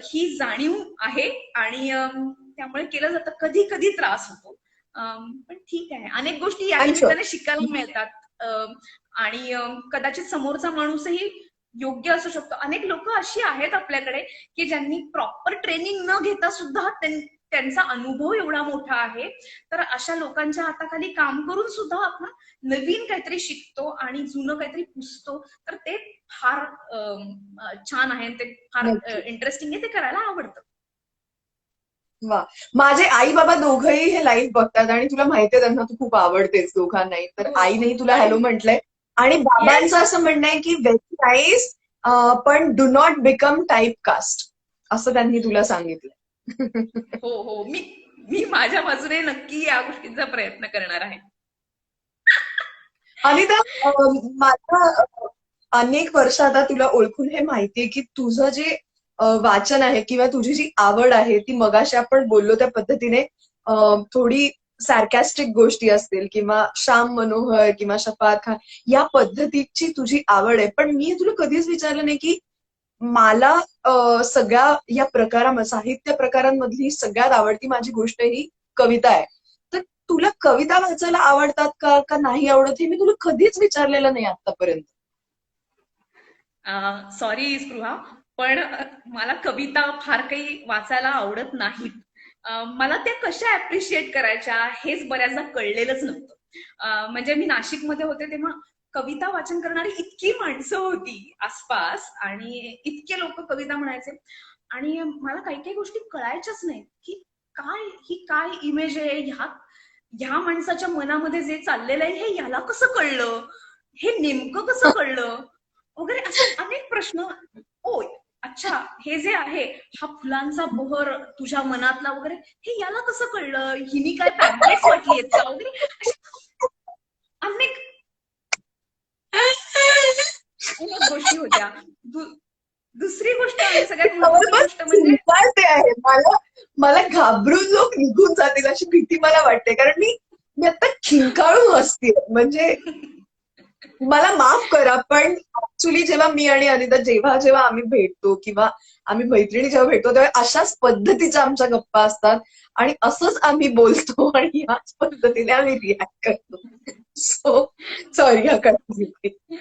Speaker 2: ही जाणीव आहे. आणि त्यामुळे केलं जातं. कधी कधी त्रास होतो, पण ठीक आहे. अनेक गोष्टी या
Speaker 1: आय एम शुअर.
Speaker 2: निमित्ताने शिकायला मिळतात. आणि कदाचित समोरचा माणूसही योग्य असू शकतो. अनेक लोक अशी आहेत आपल्याकडे की ज्यांनी प्रॉपर ट्रेनिंग न घेता सुद्धा त्यांचा अनुभव एवढा मोठा आहे. तर अशा लोकांच्या हाताखाली काम करून सुद्धा आपण नवीन काहीतरी शिकतो आणि जुनं काहीतरी पुसतो. तर ते फार छान आहे, ते फार
Speaker 1: नक्की.
Speaker 2: इंटरेस्टिंग आहे, ते करायला आवडतं.
Speaker 1: वा. माझे आई बाबा दोघंही हे लाईव्ह बघतात आणि तुला माहितीये त्यांना तू खूप आवडतेस दोघांनाही. तर
Speaker 2: हो.
Speaker 1: आईनेही तुला
Speaker 2: आणि
Speaker 1: हॅलो म्हटलंय आणि
Speaker 2: येस.
Speaker 1: बाबांचं असं म्हणणं आहे की व्हेरी नाईस, पण do not become type cast, असं त्यांनी तुला सांगितलंय.
Speaker 2: हो हो, मी मी माझ्या बाजूने नक्की या गोष्टीचा प्रयत्न करणार आहे.
Speaker 1: अनिता, माझा अनेक वर्ष आता तुला ओळखून हे माहितीये की तुझं जे वाचन आहे किंवा तुझी जी आवड आहे ती मगाशी आपण बोललो त्या पद्धतीने थोडी सॅरकॅस्टिक गोष्टी असतील किंवा श्याम मनोहर किंवा शफात खान या पद्धतीची तुझी आवड आहे. पण मी तुला कधीच विचारलं नाही की मला सगळ्या या साहित्य प्रकारांमधली सगळ्यात आवडती माझी गोष्ट ही कविता आहे. तर तुला कविता वाचायला आवडतात का का नाही आवडत हे मी तुला कधीच विचारलेलं नाही आतापर्यंत.
Speaker 2: सॉरी स्पृहा, पण मला कविता फार काही वाचायला आवडत नाहीत. मला त्या कशा अप्रिशिएट करायच्या हेच बऱ्याचदा कळलेलंच नव्हतं. म्हणजे मी नाशिकमध्ये होते तेव्हा कविता वाचन करणारी इतकी माणसं होती आसपास आणि इतके लोक कविता म्हणायचे आणि मला काही काही गोष्टी कळायच्याच नाहीत की काय इमेज आहे, ह्या माणसाच्या मनामध्ये जे चाललेलं आहे हे याला कसं कळलं, हे नेमकं कसं कळलं वगैरे, असे अनेक प्रश्न. ओ अच्छा, हे जे आहे हा फुलांचा बहर तुझ्या मनातला वगैरे, हे याला कसं कळलं, हिनी काय पॅम्पलेट्स वाटली आहेत का वगैरे, अशा अनेक अनेक गोष्टी होत्या. दुसरी गोष्ट आणि सगळ्यात महत्वाची
Speaker 1: जबरदस्त
Speaker 2: गोष्ट म्हणजे
Speaker 1: चिंता ते आहे. मला मला घाबरून लोक निघून जातील अशी भीती मला वाटते, कारण मी मी आता खिंकाळून हसते. म्हणजे मला माफ करा, पण ऍक्च्युली जेव्हा मी आणि अनिता जेव्हा जेव्हा आम्ही भेटतो किंवा आम्ही मैत्रिणी जेव्हा भेटतो तेव्हा अशाच पद्धतीच्या आमच्या गप्पा असतात आणि असंच आम्ही बोलतो आणि याच पद्धतीने आम्ही रिॲक्ट करतो. सो सॉरी हा कंटिन्यू.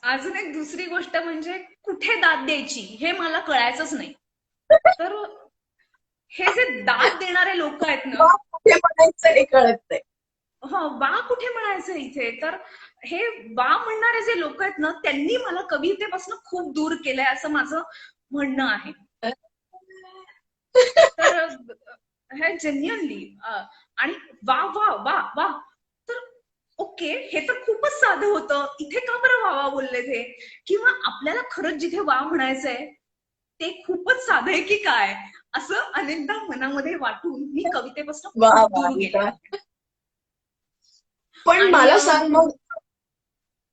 Speaker 2: अजून एक दुसरी गोष्ट म्हणजे कुठे दाद द्यायची हे मला कळायचंच नाही. तर हे जे दाद देणारे लोक आहेत ना,
Speaker 1: कुठे म्हणायचं हे कळत नाही.
Speaker 2: हो, बा कुठे म्हणायचं इथे, तर हे बा म्हणणारे जे लोक आहेत ना त्यांनी मला कवितेपासून खूप दूर केलंय असं माझं म्हणणं आहे. तर हे जेन्युअनली आणि वा वा वा वा, तर ओके, हे तर खूपच साधं होतं, इथे का बरं वा वा बोलले ते, किंवा आपल्याला खरंच जिथे वा म्हणायचंय ते खूपच साधं आहे की काय, असं अनेकदा मनामध्ये वाटून मी कवितेपासून
Speaker 1: वा
Speaker 2: खूप
Speaker 1: वा
Speaker 2: दूर गेले
Speaker 1: अनिता.
Speaker 2: आहे.
Speaker 1: पण
Speaker 2: आणि
Speaker 1: मला सांग मग.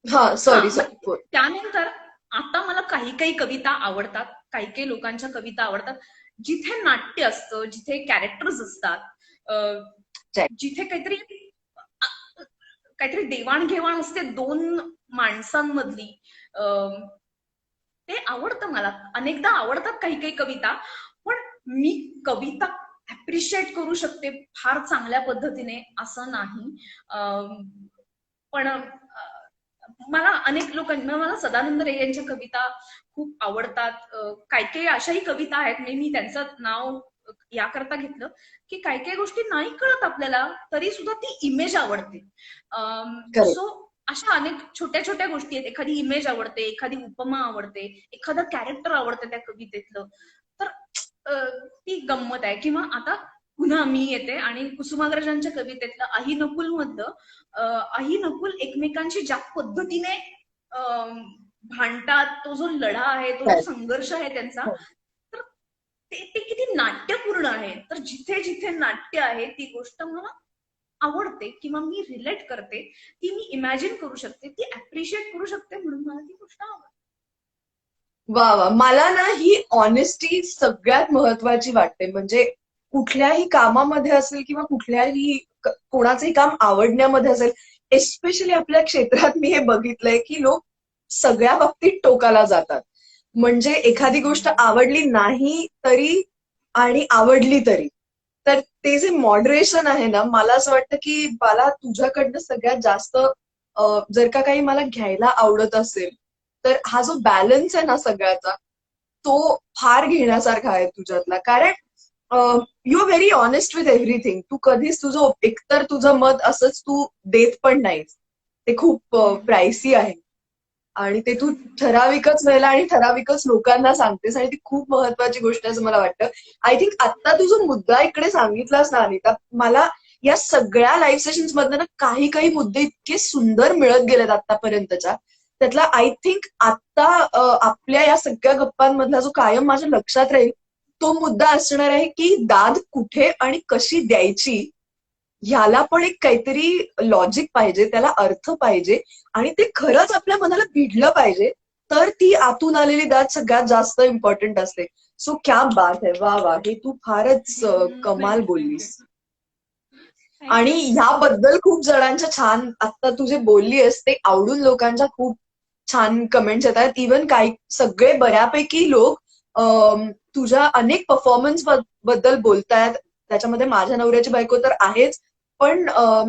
Speaker 1: हा,
Speaker 2: हा,
Speaker 1: सॉरी
Speaker 2: मग
Speaker 1: सॉरी.
Speaker 2: त्यानंतर आता मला काही काही कविता आवडतात, काही काही लोकांच्या कविता आवडतात जिथे नाट्य असतं, जिथे कॅरेक्टर्स असतात, जिथे काहीतरी काहीतरी देवाणघेवाण असते दोन माणसांमधली. ते आवडतं मला, अनेकदा आवडतात काही काही कविता. पण मी कविता अप्रिशिएट करू शकते फार चांगल्या पद्धतीने असं नाही. पण मला अनेक लोकांना, मला सदानंद रे यांच्या कविता खूप आवडतात. काही काही अशाही कविता आहेत, मी त्यांचं नाव याकरता घेतलं की काही काही गोष्टी नाही कळत आपल्याला तरी सुद्धा ती इमेज आवडते.
Speaker 1: करेक्ट.
Speaker 2: सो अशा अनेक छोट्या छोट्या गोष्टी आहेत, एखादी इमेज आवडते, एखादी उपमा आवडते, एखादं कॅरेक्टर आवडतं त्या कवितेतलं, तर ती गंमत आहे. किंवा आता पुन्हा मी येते आणि कुसुमाग्रजांच्या कवितेतलं अहि नकुल मधलं, अहि नकुल एकमेकांशी ज्या पद्धतीने भांडतात, तो जो लढा आहे, तो जो संघर्ष आहे त्यांचा, तर ते किती नाट्यपूर्ण आहे. तर जिथे जिथे नाट्य आहे ती गोष्ट मला आवडते किंवा मी रिलेट करते, ती मी इमॅजिन करू शकते, ती अप्रिशिएट करू शकते, म्हणून मला ती गोष्ट आवडते.
Speaker 1: वा वा. मला ना ही ऑनेस्टी सगळ्यात महत्वाची वाटते. म्हणजे कुठल्याही कामामध्ये असेल किंवा कुठल्याही कोणाचंही काम आवडण्यामध्ये असेल, एस्पेशली आपल्या क्षेत्रात मी हे बघितलंय की लोक सगळ्या बाबतीत टोकाला जातात. म्हणजे एखादी गोष्ट आवडली नाही तरी आणि आवडली तरी, तर ते जे मॉडरेशन आहे ना, मला असं वाटतं की मला तुझ्याकडनं सगळ्यात जास्त जर का काही मला घ्यायला आवडत असेल तर हा जो बॅलन्स आहे ना सगळ्याचा, तो फार घेण्यासारखा आहे तुझ्यातला. कारण you are very honest with everything. तू कधीच तुझं एकतर तुझं मत असंच तू देत पण नाहीस. ते खूप प्राइसी आहे आणि ते तू ठराविकच वेळेला आणि ठराविकच लोकांना सांगतेस आणि ती खूप महत्वाची गोष्ट आहे असं मला वाटतं. आय थिंक आता तू जो मुद्दा इकडे सांगितलास ना अनिता, मला या सगळ्या लाईव्ह सेशन्स मधनं ना काही काही मुद्दे इतके सुंदर मिळत गेलेत आतापर्यंतच्या. त्यातला आय थिंक आता आपल्या या सगळ्या गप्पांमधला जो कायम माझ्या लक्षात राहील तो मुद्दा असणार आहे की दाद कुठे आणि कशी द्यायची ह्याला पण एक काहीतरी लॉजिक पाहिजे, त्याला अर्थ पाहिजे आणि ते खरंच आपल्या मनाला भिडलं पाहिजे, तर ती आतून आलेली दाद सगळ्यात जास्त इम्पॉर्टंट असते. सो क्या बात आहे, वा वा, हे तू फारच कमाल
Speaker 2: थँक्यू थँक्यू
Speaker 1: बोललीस. आणि
Speaker 2: थँक्यू.
Speaker 1: ह्याबद्दल खूप जणांच्या छान, आता तू जे बोललीस ते आवडून लोकांच्या खूप छान कमेंट्स येत आहेत. इव्हन काही सगळे बऱ्यापैकी लोक तुझ्या अनेक परफॉर्मन्स बद्दल बोलतायत. त्याच्यामध्ये माझ्या नवऱ्याची बायको तर आहेच, पण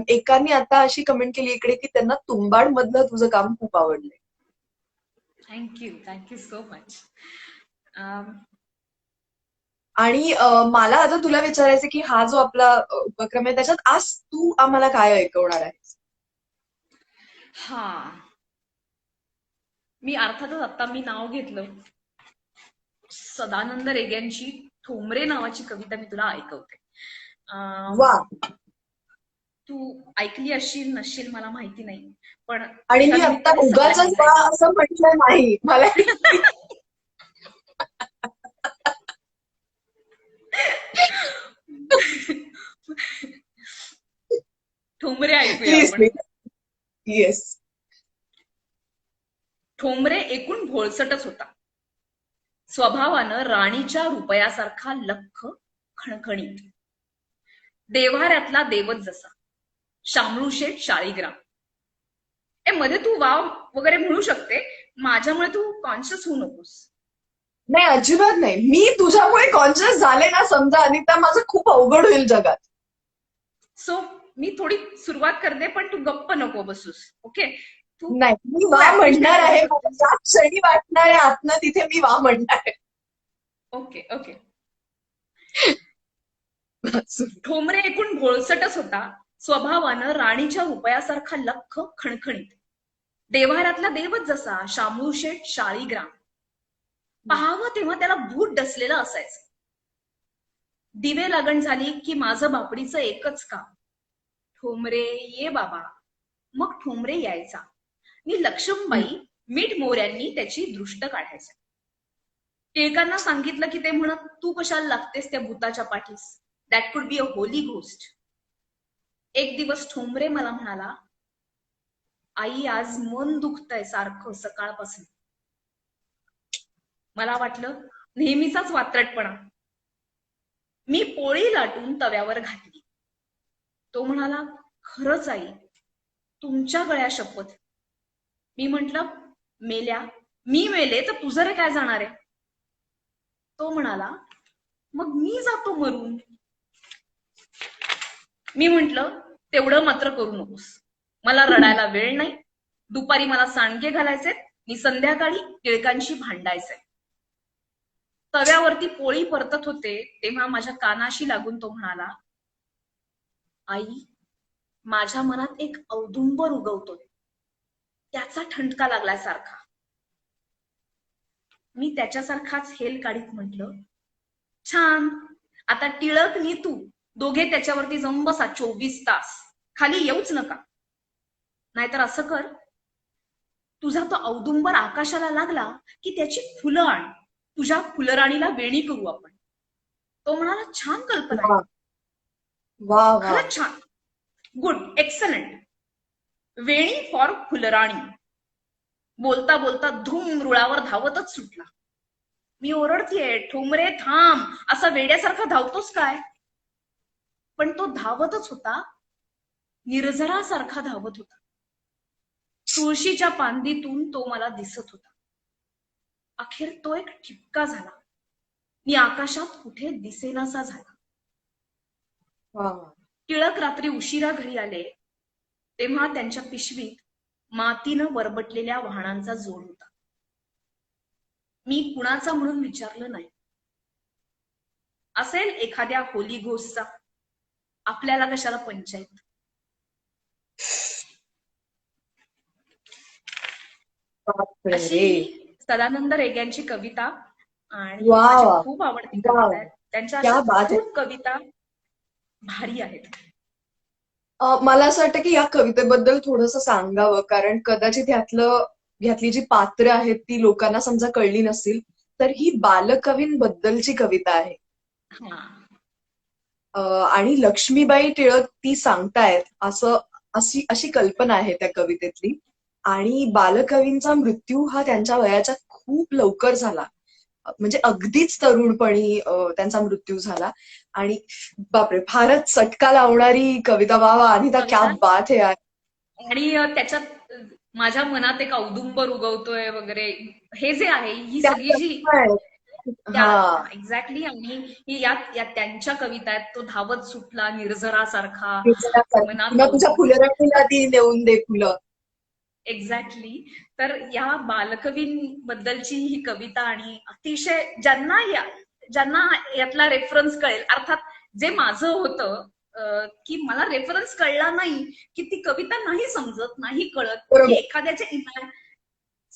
Speaker 1: एकाने आता अशी कमेंट केली इकडे की त्यांना तुंबाड मधलं तुझं काम खूप आवडलंय.
Speaker 2: Thank you so much.
Speaker 1: आणि मला आता तुला विचारायचं की हा जो आपला उपक्रम आहे त्याच्यात आज तू आम्हाला काय ऐकवणार आहेस?
Speaker 2: हा, मी अर्थातच आता मी नाव घेतलं, सदानंद रेग्यांची ठोंबरे नावाची कविता मी तुला ऐकवते.
Speaker 1: वा.
Speaker 2: तू ऐकली असशील नसशील मला माहिती नाही, पण
Speaker 1: आणि
Speaker 2: त्या
Speaker 1: मी आता
Speaker 2: निमित्ताने
Speaker 1: उगाचच
Speaker 2: सगळ्यांना
Speaker 1: वा असं म्हटलं नाही मला.
Speaker 2: ठोंबरे ऐकूया
Speaker 1: प्लीज
Speaker 2: आपण.
Speaker 1: प्लीज. येस.
Speaker 2: ठोंबरे एकूण भोळसटच होता, स्वभावानं राणीच्या रुपयासारखा लख्ख खणखणीत. देव्हाऱ्यातला देवच जसा, शामळूशेठ शाळीग्राम. मध्ये तू वाव वगैरे म्हणू शकते, माझ्यामुळे तू कॉन्शियस होऊ नकोस.
Speaker 1: नाही, अजिबात नाही. मी तुझ्यामुळे कॉन्शियस झाले ना समजा अनिता, माझं खूप अवघड होईल जगात.
Speaker 2: सो मी थोडी सुरुवात करते, पण तू गप्प नको बसूस. ओके, तू
Speaker 1: नाही, मी
Speaker 2: तू
Speaker 1: वा
Speaker 2: ऍप्रिशिएट
Speaker 1: म्हणणार
Speaker 2: करू
Speaker 1: आहे. मला
Speaker 2: शकतेस.
Speaker 1: ज्या क्षणी वाटणार आहे आतनं तिथे मी वा म्हणणार आहे.
Speaker 2: Okay okay. ठोंबरे एकूण भोळसटच होता, स्वभावानं राणीच्या रुपयासारखा लख्ख खणखणीत. देव्हाऱ्यातला देवच जसा, शामळूशेठ शाळीग्राम. पाहावं तेव्हा त्याला भूत डसलेलं असायचं. दिवे लागण झाली की माझं बापडीचं एकच काम, ठोंबरे ये बाबा. मग ठोंबरे यायचा, मी लक्ष्मबाई मीठ मोऱ्यांनी त्याची दृष्ट काढायचं. टिळकांना सांगितलं की ते म्हणत, तू कशाला लागतेस त्या भूताच्या पाठीस, that could be a Holy ghost. एक दिवस ठोंबरे मला म्हणाला, आई आज मन दुखतंय सारखं सकाळपासून. मला वाटलं नेहमीचाच वात्रटपणा. मी पोळी लाटून तव्यावर घातली. तो म्हणाला, खरंच आई, तुमच्या गळ्या शपथ. मी म्हंटल, मेल्या, मी मेले तर तुझं रे काय जाणार आहे? तो म्हणाला, मग मी जातो मरून. मी म्हंटल, तेवढं मात्र करू नकोस, मला रडायला वेळ नाही. दुपारी मला सांडगे घालायचे, मी संध्याकाळी टिळकांशी भांडायचंय. तव्यावरती पोळी परतत होते तेव्हा माझ्या कानाशी लागून तो म्हणाला, आई, माझ्या मनात एक औदुंबर उगवतोय, त्याचा ठणका लागलाय सारखा. मी त्याच्यासारखाच हेल काढीत म्हटलं, छान, आता टिळक नी तू दोघे त्याच्यावरती जाऊन बसा 24 तास, खाली येऊच नका. नाहीतर असं कर, तुझा तो औदुंबर आकाशाला लागला की त्याची फुलं आण, तुझ्या फुलराणीला वेणी करू आपण. तो म्हणाला, छान कल्पना आहे.
Speaker 1: वा वा वा.
Speaker 2: खरंच छान, गुड, एक्सलंट. वेणी फॉर फुलराणी. बोलता बोलता धूम रुळावर धावतच सुटला. मी ओरडतीये, ठोंबरे थांब, असा वेड्यासारखा धावतोस काय? पण तो धावतच होता, निर्झरासारखा धावत होता. तुळशीच्या पांदीतून तो मला दिसत होता. अखेर तो एक ठिपका झाला, मी आकाशात कुठे दिसेनासा झाला.
Speaker 1: वा.
Speaker 2: टिळक रात्री उशिरा घरी आले तेव्हा त्यांच्या पिशवीत मातीनं वरबटलेल्या वाहनांचा जोड होता. मी कुणाचा म्हणून विचारलं नाही. असेल एखाद्या होली घोषचा, आपल्याला कशाला पंचायत.
Speaker 1: बापरे
Speaker 2: अशी
Speaker 1: रे.
Speaker 2: ही सदानंद रेग्यांची कविता आणि
Speaker 1: वा
Speaker 2: माझी
Speaker 1: वा
Speaker 2: खूप आवडती
Speaker 1: वा
Speaker 2: कविता
Speaker 1: वा.
Speaker 2: आहेत. त्यांच्या अशा
Speaker 1: क्या बात है.
Speaker 2: खूप कविता भारी आहेत.
Speaker 1: मला असं वाटतं की या कवितेबद्दल थोडंसं सांगावं, कारण कदाचित ह्यातली जी पात्र आहेत ती लोकांना समजा कळली नसतील. तर ही बालकवींबद्दलची कविता आहे.
Speaker 2: हा.
Speaker 1: आणि लक्ष्मीबाई टिळक ती सांगतायत अशी कल्पना आहे त्या कवितेतली. आणि बालकवींचा मृत्यू हा त्यांच्या वयाच्या खूप लवकर झाला. म्हणजे अगदीच तरुणपणी त्यांचा मृत्यू झाला. आणि बापरे, फारच चटका लावणारी कविता. वा वा अनिता, क्या
Speaker 2: कविता
Speaker 1: बात है यार.
Speaker 2: आणि त्याच्यात माझ्या मनात एक औदुंबर उगवतोय वगैरे, हे जे आहे, ही
Speaker 1: त्या
Speaker 2: सगळी जी
Speaker 1: कविता आहेत.
Speaker 2: त्या
Speaker 1: हा.
Speaker 2: एक्झॅक्टली. आणि ही यात त्यांच्या कविता आहेत. तो धावत सुटला निर्झरासारखा, मनात
Speaker 1: पुन्हा तुझ्या फुलराणीला ती नेऊन दे फुलं.
Speaker 2: एक्झॅक्टली. तर या बालकवींबद्दलची ही कविता, आणि अतिशय ज्यांना यातला रेफरन्स कळेल, अर्थात जे माझं होतं, की मला रेफरन्स कळला नाही, की ती कविता नाही समजत, नाही कळत, की
Speaker 1: बरोबर.
Speaker 2: एखाद्याच्या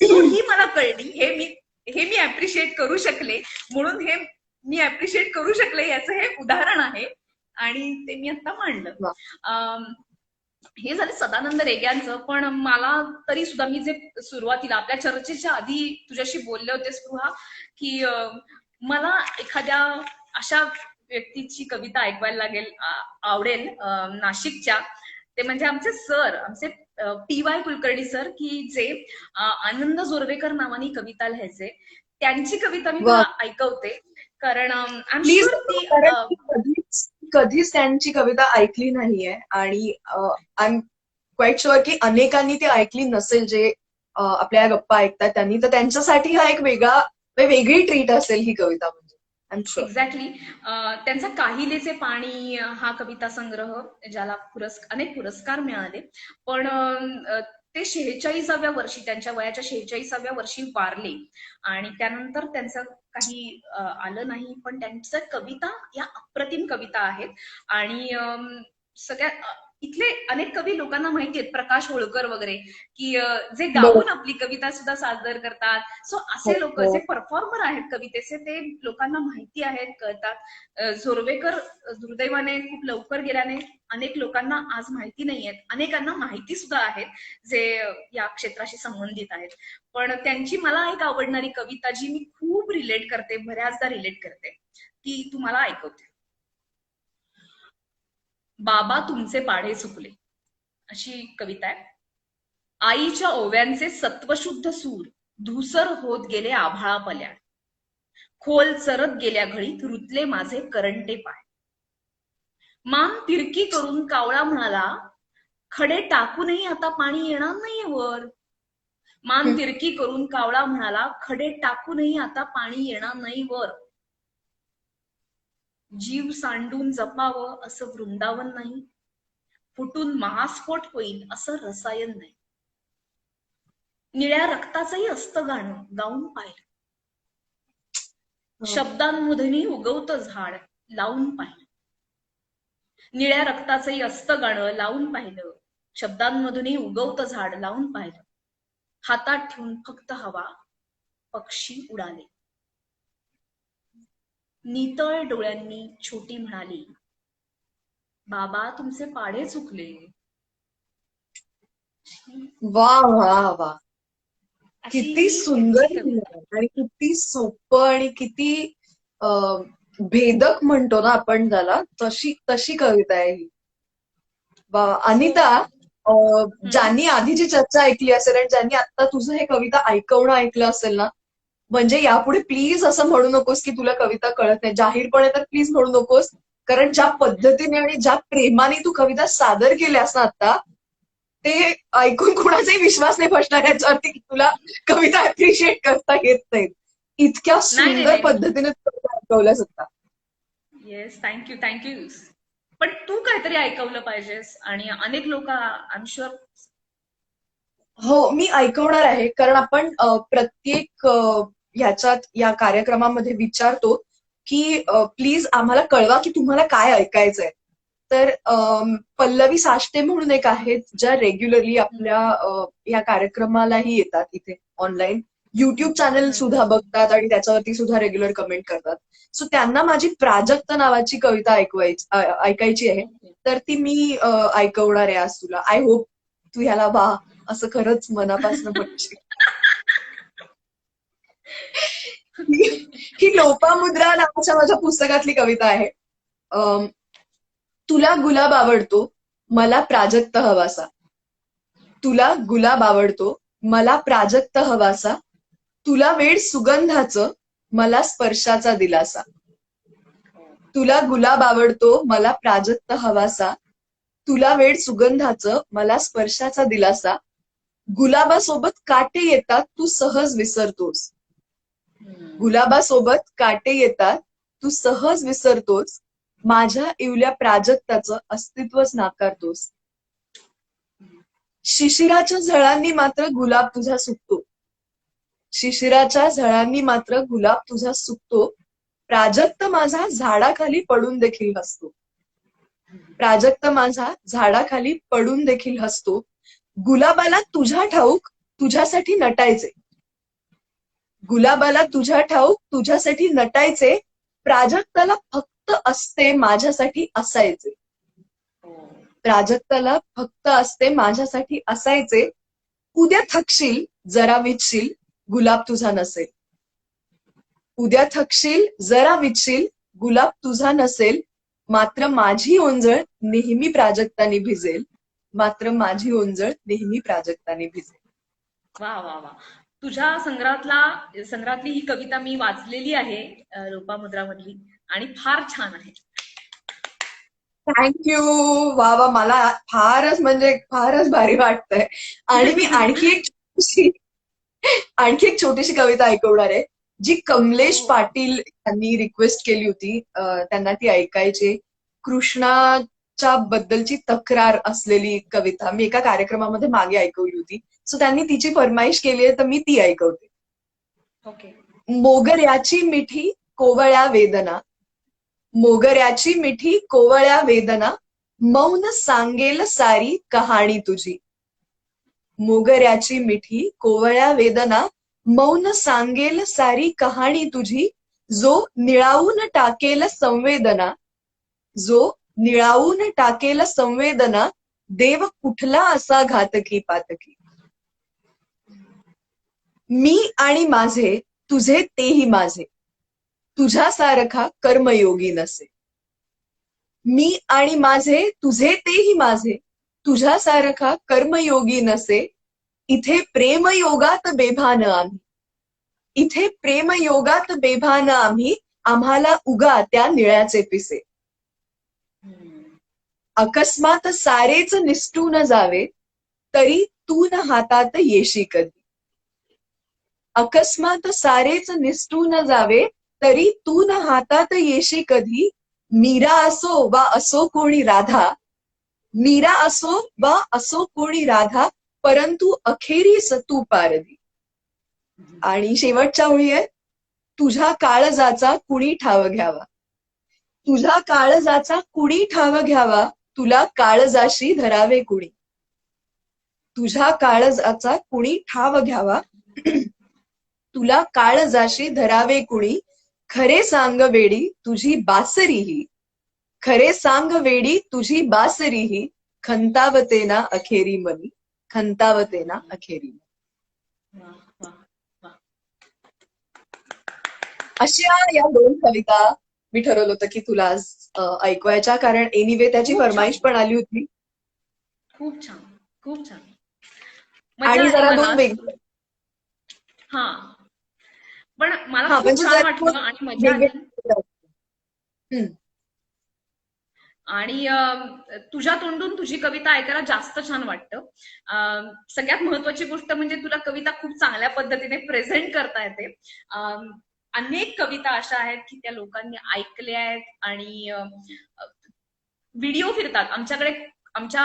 Speaker 2: सो ही मला कळली. हे मी अप्रिशिएट करू शकले, म्हणून हे मी अप्रिशिएट करू शकले याचं हे उदाहरण आहे. आणि ते मी आता मांडलं.
Speaker 1: वा.
Speaker 2: अम, हे झालं सदानंद रेग्यांचं. पण मला तरी सुद्धा, मी जे सुरुवातीला आपल्या चर्चेच्या आधी तुझ्याशी बोलले होते स्पृहा, की मला एखाद्या अशा व्यक्तीची कविता ऐकवायला आवडेल, नाशिकच्या. ते म्हणजे आमचे सर, आमचे PY कुलकर्णी सर, की जे आनंद जोर्वेकर नावानी कविता लिहायचे. त्यांची कविता मी
Speaker 1: वा.
Speaker 2: तुला ऐकवते, कारण आय एम
Speaker 1: प्लीज.
Speaker 2: शुअर ती
Speaker 1: कारण मी कधीच त्यांची कविता ऐकली नाहीये. आणि आय एम क्वाईट शुअर की अनेकांनी ती ऐकली नसेल, जे आपल्या या गप्पा ऐकतात त्यांनी. तर त्यांच्यासाठी हा एक वेगळी ट्रीट असेल ही कविता, म्हणजे आय एम शुअर.
Speaker 2: एक्झॅक्टली. त्यांचा काहिलेचे पाणी हा कविता संग्रह, ज्याला अनेक पुरस्कार मिळाले. पण ते 46व्या वर्षी, त्यांच्या वयाच्या 46व्या वर्षी वारले. आणि त्यानंतर त्यांचं काही आलं नाही. पण त्यांच्या कविता या अप्रतिम कविता आहेत. आणि सगळ्या इथले अनेक कवी लोकांना माहिती आहेत, प्रकाश होळकर वगैरे, की जे गाऊन
Speaker 1: बरोबर.
Speaker 2: आपली कविता सुद्धा सादर करतात. सो
Speaker 1: हो,
Speaker 2: असे लोक
Speaker 1: हो.
Speaker 2: जे परफॉर्मर आहेत कवितेचे, ते लोकांना माहिती आहेत, कळतात. जोर्वेकर दुर्दैवाने खूप लवकर गेल्याने अनेक लोकांना आज माहिती नाही आहेत. अनेकांना माहिती सुद्धा आहेत, जे या क्षेत्राशी संबंधित आहेत. पण त्यांची मला एक आवडणारी कविता, जी मी खूप रिलेट करते, बऱ्याचदा रिलेट करते, ती तुम्हाला ऐकवते. बाबा तुमचे पाढे चुकले, अशी कविता आहे. आईच्या ओव्यांचे सत्वशुद्ध सूर धूसर होत गेले आभाळा पल्याड. खोल चरत गेल्या घळीत रुतले माझे करंटे पाय. मान तिरकी करून कावळा म्हणाला, खडे टाकूनही आता पाणी येणार नाहीये वर. मान तिरकी करून कावळा म्हणाला, खडे टाकूनही आता पाणी येणार नाही वर. जीव सांडून जपावं असं वृंदावन नाही, फुटून महास्फोट होईल असं रसायन नाही. निळ्या रक्ताचंही असतं गाणं, गाऊन पाहिलं. शब्दांमधूनही उगवतं झाड, लावून पाहिलं. निळ्या रक्ताचंही असतं गाणं, लावून पाहिलं. शब्दांमधूनही उगवतं झाड, लावून पाहिलं. हातात ठेवून फक्त हवा, पक्षी उडाले. नितळ डोळ्यांनी छोटी म्हणाली, बाबा तुमचे पाढे चुकले.
Speaker 1: वा वा वा.
Speaker 2: अशी
Speaker 1: किती
Speaker 2: ही
Speaker 1: सुंदर
Speaker 2: त्यांची कविता.
Speaker 1: लिहिलंय आणि किती सोपं आणि किती अं, भेदक म्हणतो ना आपण त्याला, तशी तशी कविता आहे ही. वा.
Speaker 2: सो
Speaker 1: अनिता, ज्यांनी आधीची चर्चा ऐकली असेल आणि ज्यांनी आता तुझं हे कविता ऐकवणं ऐकलं असेल ना, म्हणजे यापुढे प्लीज असं म्हणू नकोस की तुला कविता कळत नाही. जाहीरपणे तर प्लीज म्हणू नकोस. कारण ज्या पद्धतीने आणि ज्या प्रेमाने तू कविता सादर केल्यास ना आता, ते ऐकून कुणाचाही विश्वास नाही बसणार याच्यावरती की तुला कविता अप्रिशिएट करता येत नाहीत. इतक्या
Speaker 2: नाही नाही
Speaker 1: सुंदर
Speaker 2: नाही.
Speaker 1: पद्धतीने तू कविता ऐकवल्यास आता.
Speaker 2: Yes, thank you thank you. पण तू काहीतरी ऐकवलं पाहिजेस, आणि अनेक लोक आय एम शुअर.
Speaker 1: हो, मी ऐकवणार आहे. कारण आपण प्रत्येक ह्याच्यात या कार्यक्रमामध्ये विचारतो की प्लीज आम्हाला कळवा की तुम्हाला काय ऐकायचंय. तर पल्लवी साष्टे म्हणून एक आहेत ज्या रेग्युलरली आपल्या या कार्यक्रमालाही येतात इथे ऑनलाईन. युट्यूब चॅनल सुद्धा बघतात आणि त्याच्यावरती सुद्धा रेग्युलर कमेंट करतात. सो त्यांना माझी प्राजक्त नावाची कविता ऐकायची आहे. तर ती मी ऐकवणार आहे आज तुला. आय होप तू ह्याला वा असं खरंच मनापासून म्हणशील. ही लोपामुद्रा नावाच्या माझ्या पुस्तकातली कविता आहे. तुला गुलाब आवडतो, मला प्राजक्त हवासा. तुला गुलाब आवडतो, मला प्राजक्त हवासा. तुला वेड सुगंधाचं, मला स्पर्शाचा दिलासा. तुला गुलाब आवडतो, मला प्राजक्त हवासा. तुला वेड सुगंधाचं, मला स्पर्शाचा दिलासा. गुलाबासोबत काटे येतात, तू सहज विसरतोस. गुलाबासोबत काटे येतात, तू सहज विसरतोस. माझ्या इवल्या प्राजक्ताचं अस्तित्वच नाकारतोस. शिशिराच्या झळांनी मात्र गुलाब तुझा सुकतो. शिशिराच्या झळांनी मात्र गुलाब तुझा सुकतो. प्राजक्त माझा झाडाखाली पडून देखील हसतो. प्राजक्त माझा झाडाखाली पडून देखील हसतो. गुलाबाला तुझ्या ठाऊक तुझ्यासाठी नटायचे. गुलाबाला तुझ्या ठाऊक तुझ्यासाठी नटायचे. प्राजक्ताला फक्त असते माझ्यासाठी असायचे. प्राजक्ताला फक्त असते माझ्यासाठी असायचे. उद्या थकशील जरा विचशील गुलाब तुझा नसेल. उद्या थकशील जरा विचशील गुलाब तुझा नसेल. मात्र माझी ओंजळ नेहमी प्राजक्ताने भिजेल. मात्र माझी ओंजळ नेहमी प्राजक्ताने भिजेल.
Speaker 2: वा वा वा. तुझ्या संग्रहातली ही कविता मी वाचलेली आहे, लोपामुद्रामधली, आणि फार छान आहे.
Speaker 1: थँक्यू. वा वा, मला फारच भारी वाटतंय. आणि मी आणखी एक छोटीशी कविता ऐकवणार आहे जी कमलेश पाटील यांनी रिक्वेस्ट केली होती. त्यांना ती ऐकायची. कृष्णाच्या बद्दलची तक्रार असलेली कविता मी एका कार्यक्रमामध्ये मागे ऐकवली होती. सो त्यांनी तिची फरमाईश केली आहे तर मी ती ऐकवते.
Speaker 2: ओके.
Speaker 1: मोगऱ्याची मिठी कोवळ्या वेदना. मोगऱ्याची मिठी कोवळ्या वेदना. मौन सांगेल सारी कहाणी तुझी. मोगऱ्याची मिठी कोवळ्या वेदना. मौन सांगेल सारी कहाणी तुझी. जो निळावून टाकेल संवेदना. जो निळावून टाकेल संवेदना. देव कुठला असा घातकी पातकी. मी आणि माझे तुझे तेही माझे. तुझ्यासारखा कर्मयोगी नसे. मी आणि माझे तुझे तेही माझे. तुझ्यासारखा कर्मयोगी नसे. इथे प्रेमयोगात बेभान आम्ही. इथे प्रेमयोगात बेभान आम्ही. आम्हाला उगा त्या निळ्याचे पिसे. अकस्मात सारेच निसटून जावे तरी तू न हातात येशी कधी. अकस्मात सारेच निसटून जावे तरी तू न हातात येशी कधी. मीरा असो वा असो कोणी राधा. मीरा असो वा असो कोणी राधा. परंतु अखेरीस तू पारधी. आणि शेवटच्या ओळी आहे. तुझ्या काळजाचा कुणी ठाव घ्यावा. तुझ्या काळजाचा कुणी ठाव घ्यावा. तुला काळजाशी धरावे कुणी. तुझ्या काळजाचा कुणी ठाव घ्यावा. तुला काळजाशी धरावे कुणी. खरे सांग वेडी तुझी बासरीही. खरे सांग वेडी तुझी बासरीही. खंतावते ना अखेरी मनी. खंतावते ना अखेरी मनी.
Speaker 2: वा वा वा.
Speaker 1: अशा या दोन कविता मी ठरवलं होतं की तुला आज ऐकवायच्या. कारण एनिवे त्याची
Speaker 2: खूप
Speaker 1: फरमाईश
Speaker 2: छान.
Speaker 1: पण आली होती.
Speaker 2: खूप छान. खूप छान. मजा
Speaker 1: आणि
Speaker 2: आली
Speaker 1: जरा
Speaker 2: मला.
Speaker 1: दोन वेगळे.
Speaker 2: हा, पण मला
Speaker 1: हा
Speaker 2: खूप
Speaker 1: म्हणजे
Speaker 2: छान
Speaker 1: जरा
Speaker 2: वाटलं आणि मजा आली.
Speaker 1: हम्म.
Speaker 2: आणि तुझ्या तोंडून तुझी कविता ऐकायला जास्त छान वाटतं. सगळ्यात महत्वाची गोष्ट म्हणजे तुला कविता खूप चांगल्या पद्धतीने प्रेझेंट करता येते. अनेक कविता अशा आहेत की त्या लोकांनी ऐकल्या आहेत आणि व्हिडिओ फिरतात आमच्याकडे. आमच्या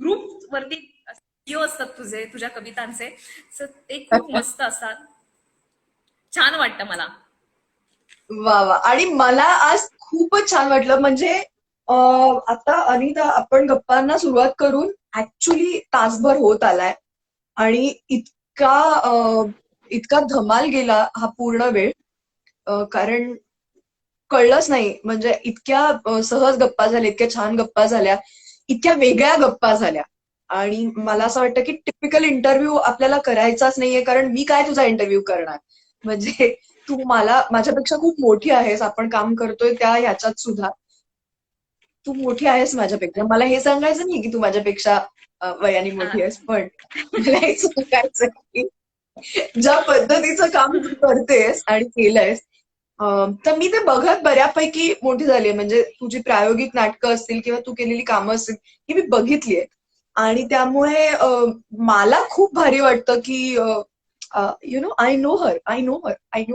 Speaker 2: ग्रुप वरती व्हिडिओ असतात तुझ्या कवितांचे. ते खूप मस्त असतात. छान वाटतं मला.
Speaker 1: वा वा. आणि मला आज खूपच छान वाटलं. म्हणजे आता अनिता आपण गप्पांना सुरुवात करून ऍक्च्युली तासभर होत आलाय आणि इतका इतका धमाल गेला हा पूर्ण वेळ. कारण कळलंच नाही. म्हणजे इतक्या सहज गप्पा झाल्या, इतक्या छान गप्पा झाल्या, इतक्या वेगळ्या गप्पा झाल्या. आणि मला असं वाटतं की टिपिकल इंटरव्ह्यू आपल्याला करायचाच नाहीये, कारण मी काय तुझा इंटरव्ह्यू करणार. म्हणजे तू माझ्यापेक्षा खूप मोठी आहेस, आपण काम करतोय त्या ह्याच्यात सुद्धा तू मोठी आहेस माझ्यापेक्षा. मला हे सांगायचं नाही की तू माझ्यापेक्षा वयाने मोठी आहेस, पण मला हे सांगायचं की ज्या पद्धतीचं काम तू करतेस आणि केलंयस, तर मी ते बघत बऱ्यापैकी मोठी झालीय. म्हणजे तुझी प्रायोगिक नाटकं असतील किंवा तू केलेली कामं असतील ही मी बघितलीय. आणि त्यामुळे मला खूप भारी वाटतं की you know I know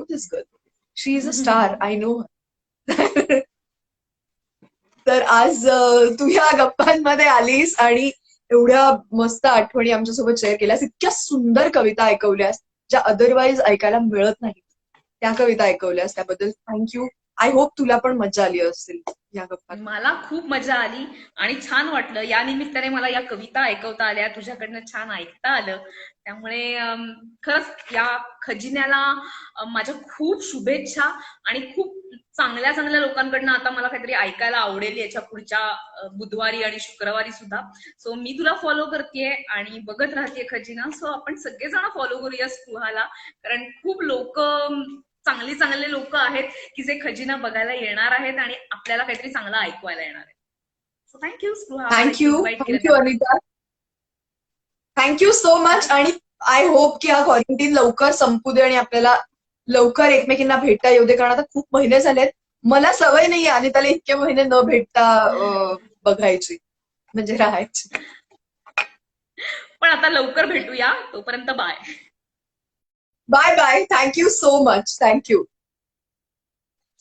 Speaker 1: this girl, she is a star, I know her. तर आज तू ह्या गप्पांमध्ये आलीस आणि एवढ्या मस्त आठवणी आमच्यासोबत शेअर केल्यास, इतक्या सुंदर कविता ऐकवल्यास ज्या अदरवाईज ऐकायला मिळत नाहीत, त्या कविता ऐकवल्यास त्याबद्दल थँक्यू. आय होप तुला पण मजा आली असेल या गप्पात.
Speaker 2: मला खूप मजा आली आणि छान वाटलं. या निमित्ताने मला या कविता ऐकवता आल्या, तुझ्याकडनं छान ऐकता आलं. त्यामुळे खरंच या खजिन्याला माझ्या खूप शुभेच्छा. आणि खूप चांगल्या चांगल्या लोकांकडनं आता मला काहीतरी ऐकायला आवडेल याच्या पुढच्या बुधवारी आणि शुक्रवारी सुद्धा. सो मी तुला फॉलो करतेय आणि बघत राहतेय खजिना. सो आपण सगळेजण फॉलो करूया स्पृहाला, कारण खूप लोक, चांगले चांगले लोक आहेत की जे खजिना बघायला येणार आहेत आणि आपल्याला काहीतरी चांगलं ऐकवायला येणार आहे. सो थँक्यू स्पृहा, मला इथे
Speaker 1: थँक्यू,
Speaker 2: इन्व्हाइट केलं
Speaker 1: थँक्यू
Speaker 2: त्याबद्दल.
Speaker 1: अनिता. Thank you so much. आणि आय होप की हा क्वारंटीन लवकर संपू दे आणि आपल्याला लवकर एकमेकींना भेटता येऊ दे, कारण आता खूप महिने झालेत. मला सवय नाहीये अनिताला इतके महिने न भेटता बघायची, म्हणजे राहायची.
Speaker 2: पण आता लवकर भेटूया, तोपर्यंत bye.
Speaker 1: Bye bye. Thank you so much. Thank you.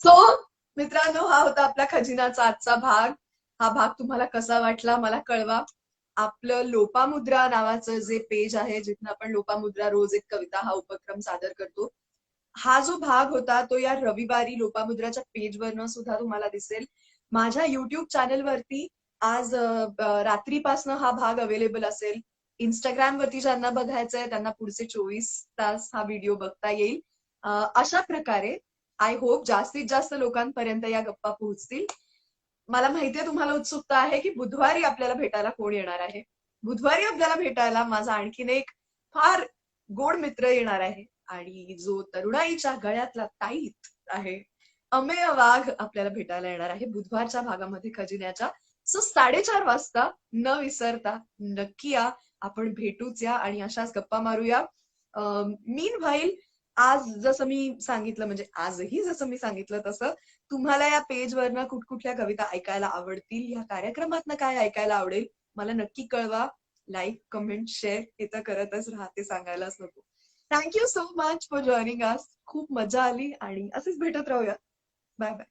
Speaker 1: So मित्रांनो, हा होता आपला खजिनाचा आजचा भाग. हा भाग तुम्हाला कसा वाटला मला कळवा. आपलं लोपामुद्रा नावाचं जे पेज आहे, जिथून आपण लोपामुद्रा रोज एक कविता हा उपक्रम सादर करतो, हा जो भाग होता तो या रविवारी लोपामुद्राच्या पेजवरनं सुद्धा तुम्हाला दिसेल. माझ्या युट्यूब चॅनलवरती आज रात्रीपासनं हा भाग अवेलेबल असेल. इंस्टाग्राम वरती ज्यांना बघायचंय त्यांना पुढचे 24 तास हा व्हिडिओ बघता येईल. अशा प्रकारे आय होप जास्तीत जास्त लोकांपर्यंत या गप्पा पोहोचतील. मला माहितीये तुम्हाला उत्सुकता आहे की बुधवारी आपल्याला भेटायला कोण येणार आहे. बुधवारी आपल्याला भेटायला माझा आणखीन एक फार गोड मित्र येणार आहे, आणि जो तरुणाईच्या गळ्यातला ताईत आहे, अमेय वाघ आपल्याला भेटायला येणार आहे बुधवारच्या भागामध्ये खजिन्याच्या. सो 4:30 वाजता न विसरता नक्की या. आपण भेटूच या आणि अशाच गप्पा मारूया. मीन व्हाईल, आज जसं मी सांगितलं, म्हणजे आजही जसं मी सांगितलं तसं, तुम्हाला या पेजवरनं कुठकुठल्या कविता ऐकायला आवडतील, या कार्यक्रमातनं काय ऐकायला आवडेल, मला नक्की कळवा. लाईक, कमेंट, शेअर हे तर करतच राहते, सांगायलाच नको. Thank you so much for joining us. खूप मजा आली आणि असेच भेटत राहूया. Bye bye.